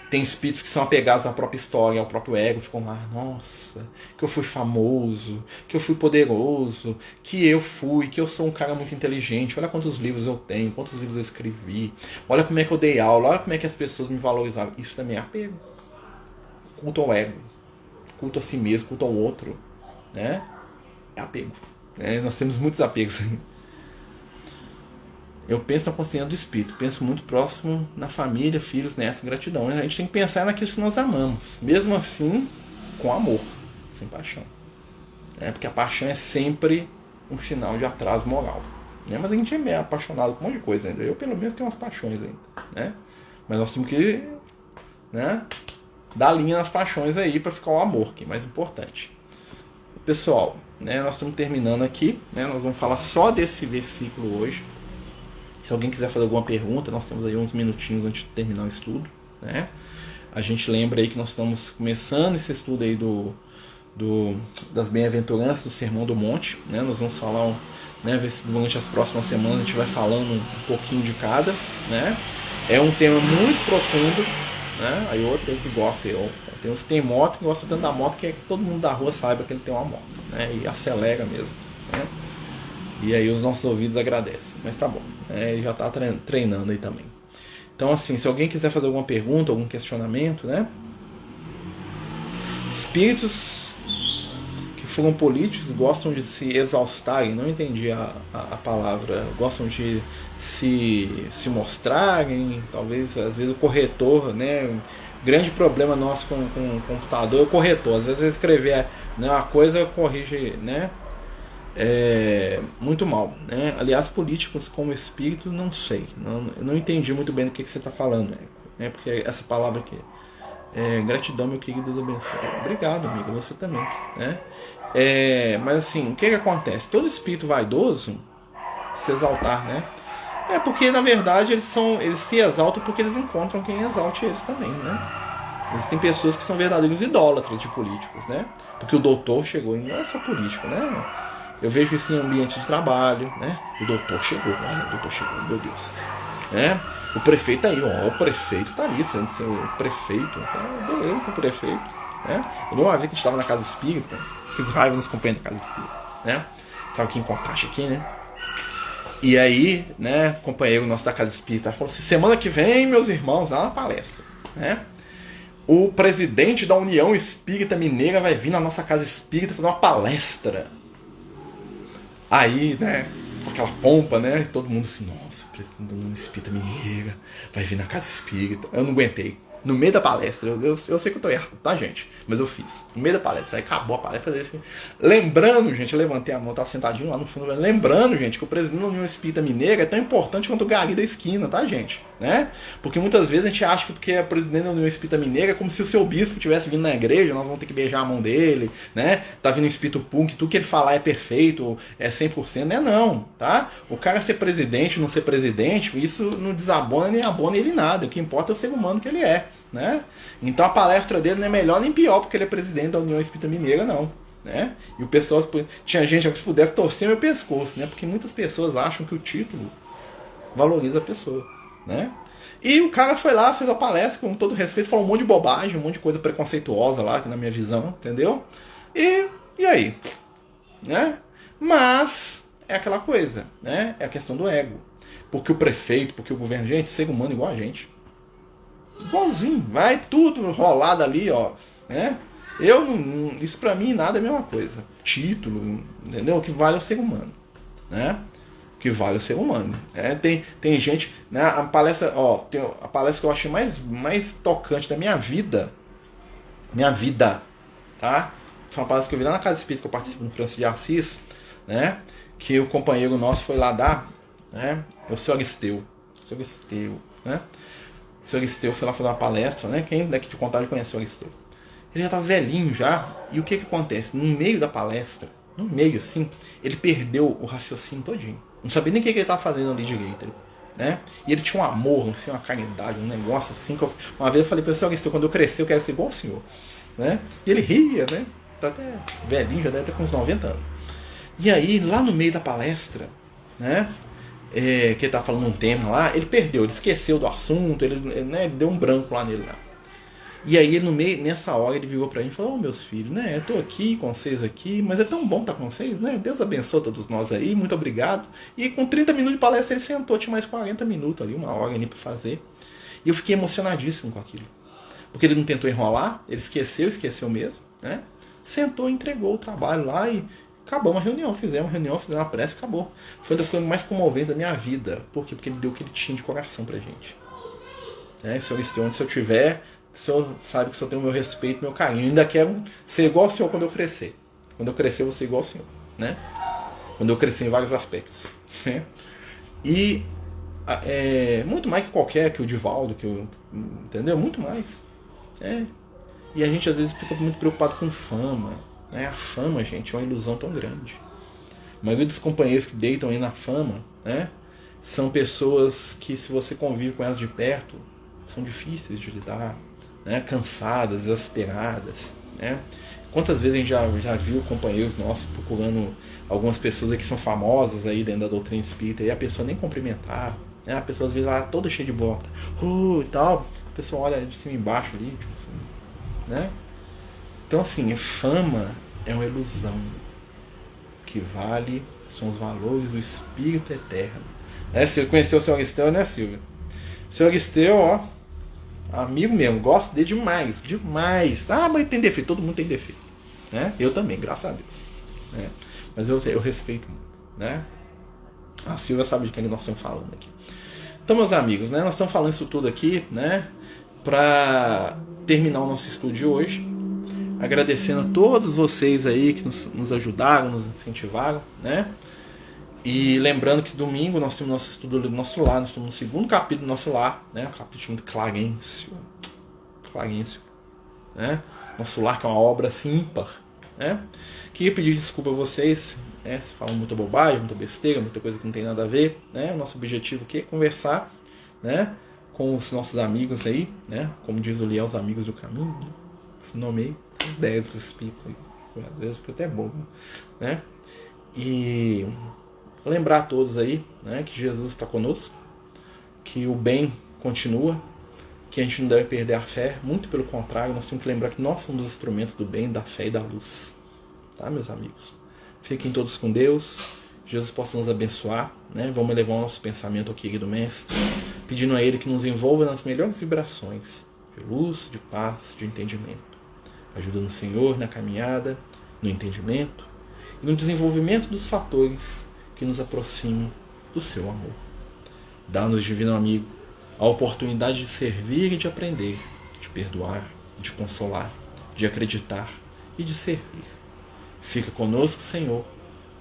Speaker 1: tem espíritos que são apegados à própria história, ao próprio ego, ficam lá, nossa, que eu fui famoso, que eu fui poderoso, que eu sou um cara muito inteligente, olha quantos livros eu tenho, quantos livros eu escrevi, olha como é que eu dei aula, olha como é que as pessoas me valorizavam. Isso também é apego. Culto ao ego, culto a si mesmo, culto ao outro, né? É apego. Nós temos muitos apegos. Eu penso na consciência do espírito, penso muito próximo na família, filhos, netos, gratidão. A gente tem que pensar naquilo que nós amamos, mesmo assim, com amor, sem paixão. Porque a paixão é sempre um sinal de atraso moral. Mas a gente é meio apaixonado com um monte de coisa ainda. Eu, pelo menos, tenho umas paixões ainda. Mas nós temos que dar linha nas paixões aí para ficar o amor, que é mais importante. Pessoal, nós estamos terminando aqui. Nós vamos falar só desse versículo hoje. Se alguém quiser fazer alguma pergunta, nós temos aí uns minutinhos antes de terminar o estudo. A gente lembra aí que nós estamos começando esse estudo aí das bem-aventuranças, do Sermão do Monte. Nós vamos falar, ver se durante as próximas semanas a gente vai falando um pouquinho de cada. É um tema muito profundo. Aí outro aí que gosta, tem uns que tem moto, que gosta tanto da moto que todo mundo da rua saiba que ele tem uma moto. E acelera mesmo. E aí os nossos ouvidos agradecem. Mas tá bom. Ele já está treinando aí também. Então, assim, se alguém quiser fazer alguma pergunta, algum questionamento, Espíritos que foram políticos gostam de se exaustarem. Não entendi a palavra. Gostam de se mostrarem. Talvez, às vezes, o corretor, O grande problema nosso com o computador é o corretor. Às vezes, ele escrever uma coisa, corrige, muito mal. Aliás, políticos como espírito, não sei. Não entendi muito bem do que você está falando. Porque essa palavra aqui. Gratidão, meu querido, Deus abençoe. Obrigado, amigo, você também. Mas assim, o que acontece? Todo espírito vaidoso se exaltar, porque na verdade eles se exaltam porque eles encontram quem exalte eles também, Eles têm pessoas que são verdadeiros idólatras de políticos, Porque o doutor chegou e não é só político, Eu vejo isso em ambiente de trabalho, O doutor chegou, olha, o doutor chegou, meu Deus. O prefeito aí, o prefeito tá ali, o prefeito, beleza com o prefeito. Eu uma vez que a gente estava na casa espírita, fiz raiva nos companheiros da casa espírita, Estava aqui em Contagem, E aí, o companheiro nosso da casa espírita falou assim: semana que vem, meus irmãos, lá na palestra, o presidente da União Espírita Mineira vai vir na nossa casa espírita fazer uma palestra. Aí, com aquela pompa, todo mundo assim, nossa, o presidente da União Espírita Mineira vai vir na casa espírita. Eu não aguentei. No meio da palestra, eu sei que eu tô errado, tá, gente? Mas eu fiz. No meio da palestra, aí acabou a palestra. Lembrando, gente, eu levantei a mão, tava sentadinho lá no fundo. Lembrando, gente, que o presidente da União Espírita Mineira é tão importante quanto o gari da esquina, tá, gente? Porque muitas vezes a gente acha que porque é presidente da União Espírita Mineira é como se o seu bispo tivesse vindo na igreja, nós vamos ter que beijar a mão dele, Tá vindo um espírito puro, que tudo que ele falar é perfeito, é 100%. Não, tá? O cara ser presidente, não ser presidente, isso não desabona nem abona ele nada. O que importa é o ser humano que ele é. Então a palestra dele não é melhor nem pior porque ele é presidente da União Espírita Mineira, não. E o pessoal, tinha gente que se pudesse torcer meu pescoço, porque muitas pessoas acham que o título valoriza a pessoa, E o cara foi lá, fez a palestra com todo respeito, falou um monte de bobagem, um monte de coisa preconceituosa lá, que na minha visão, entendeu? E aí? Mas é aquela coisa, é a questão do ego. Porque o prefeito, porque o governo, gente, ser humano igual a gente. Igualzinho, vai tudo rolado ali, isso pra mim nada é a mesma coisa. Título, entendeu? O que vale é o ser humano, O que vale é o ser humano. Tem gente, a palestra, a palestra que eu achei mais tocante da minha vida, tá? Foi uma palestra que eu vi lá na Casa Espírita que eu participo no Francisco de Assis, Que o companheiro nosso foi lá dar, É o Sr. Aristeu, O Sr. Aristeu foi lá fazer uma palestra, Quem daqui de Contagem conhece o Aristeu? Ele já estava velhinho já. E o que acontece? No meio da palestra, no meio assim, ele perdeu o raciocínio todinho. Não sabia nem o que ele estava fazendo ali direito. E ele tinha um amor, assim, uma caridade, um negócio assim. Que uma vez eu falei para o Sr. Aristeu, quando eu crescer eu quero ser igual ao senhor. E ele ria, Tá até velhinho, já deve ter com uns 90 anos. E aí, lá no meio da palestra, que ele tá falando um tema lá, ele perdeu, ele esqueceu do assunto, ele deu um branco lá nele lá. E aí no meio, nessa hora ele virou pra mim e falou: meus filhos, né, eu tô aqui com vocês aqui, mas é tão bom estar com vocês, né, Deus abençoe todos nós aí, muito obrigado. E com 30 minutos de palestra ele sentou, tinha mais 40 minutos ali, 1 hora ali pra fazer. E eu fiquei emocionadíssimo com aquilo. Porque ele não tentou enrolar, ele esqueceu mesmo, né, sentou, entregou o trabalho lá e acabou a reunião, fizemos a prece e acabou. Foi uma das coisas mais comoventes da minha vida. Por quê? Porque ele deu o que ele tinha de coração pra gente. Senhor Estevam, onde se eu tiver, o senhor sabe que o senhor tem o meu respeito, meu carinho. Eu ainda quero ser igual ao senhor quando eu crescer. Quando eu crescer, eu vou ser igual ao senhor, né? Quando eu crescer em vários aspectos. Né? E muito mais que qualquer, que o Divaldo, entendeu? Muito mais. E a gente às vezes fica muito preocupado com fama. A fama, gente, é uma ilusão tão grande. A maioria dos companheiros que deitam aí na fama, né, são pessoas que, se você convive com elas de perto, são difíceis de lidar, né, cansadas, exasperadas, né? Quantas vezes a gente já viu companheiros nossos procurando algumas pessoas que são famosas aí dentro da doutrina espírita e a pessoa nem cumprimentar, né? A pessoa às vezes lá toda cheia de volta, e tal, a pessoa olha de cima e embaixo ali, tipo assim, né? Então assim, fama é uma ilusão. O que vale são os valores do Espírito Eterno. Você conheceu o Sr. Aristeu, né, Silvia? O Sr. Aristeu, ó, amigo mesmo, gosto dele demais, demais. Mas tem defeito, todo mundo tem defeito, né? Eu também, graças a Deus, né? Mas eu respeito muito, né? A Silvia sabe de quem nós estamos falando aqui. Então, meus amigos, né, nós estamos falando isso tudo aqui, né, para terminar o nosso estudo de hoje, agradecendo a todos vocês aí que nos ajudaram, nos incentivaram, né? E lembrando que domingo nós temos nosso estudo do nosso lar, nós estamos no segundo capítulo do nosso lar, né? O capítulo muito Clarencio, né? Nosso lar, que é uma obra assim ímpar, né? Queria pedir desculpa a vocês, né? Se falam muita bobagem, muita besteira, muita coisa que não tem nada a ver, né? O nosso objetivo aqui é conversar, né, com os nossos amigos aí, né? Como diz o Liel, os amigos do caminho, né? Se nomeei essas ideias do Espírito aí, às vezes fica até bom, né? E lembrar a todos aí, né, que Jesus está conosco, que o bem continua, que a gente não deve perder a fé, muito pelo contrário, nós temos que lembrar que nós somos instrumentos do bem, da fé e da luz, tá, meus amigos? Fiquem todos com Deus, Jesus possa nos abençoar, né? Vamos elevar o nosso pensamento ao querido Mestre, pedindo a Ele que nos envolva nas melhores vibrações de luz, de paz, de entendimento. Ajuda no Senhor na caminhada, no entendimento e no desenvolvimento dos fatores que nos aproximam do seu amor. Dá-nos, divino amigo, a oportunidade de servir e de aprender, de perdoar, de consolar, de acreditar e de servir. Fica conosco, Senhor,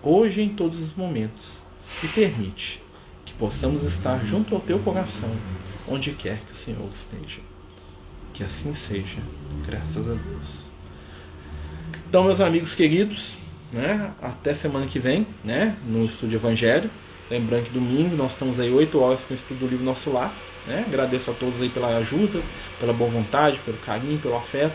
Speaker 1: hoje e em todos os momentos, e permite que possamos estar junto ao teu coração, onde quer que o Senhor esteja. Que assim seja, graças a Deus. Então, meus amigos queridos, né, até semana que vem, né, no Estudo Evangelho. Lembrando que domingo nós estamos aí 8 horas com o estudo do livro Nosso Lar, né? Agradeço a todos aí pela ajuda, pela boa vontade, pelo carinho, pelo afeto.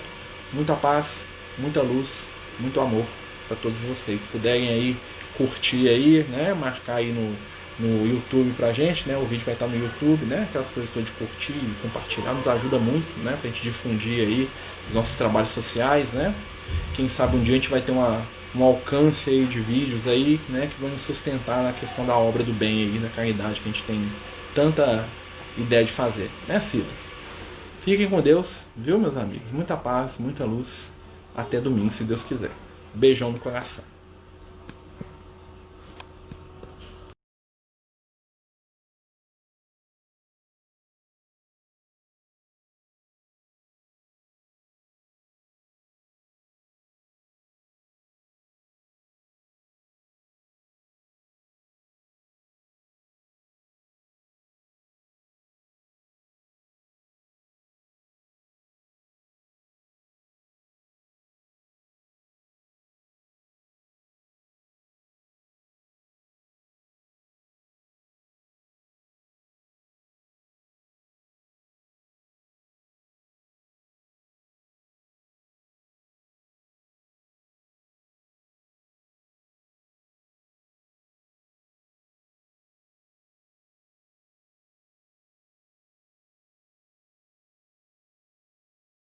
Speaker 1: Muita paz, muita luz, muito amor para todos vocês. Se puderem aí curtir aí, né, marcar aí no YouTube pra gente, né? O vídeo vai estar no YouTube, né? Aquelas coisas todas de curtir e compartilhar nos ajuda muito, né? Pra gente difundir aí os nossos trabalhos sociais, né? Quem sabe um dia a gente vai ter um alcance aí de vídeos aí, né, que vão nos sustentar na questão da obra do bem aí, da caridade que a gente tem tanta ideia de fazer, né, Cida? Fiquem com Deus, viu, meus amigos? Muita paz, muita luz. Até domingo, se Deus quiser. Beijão no coração.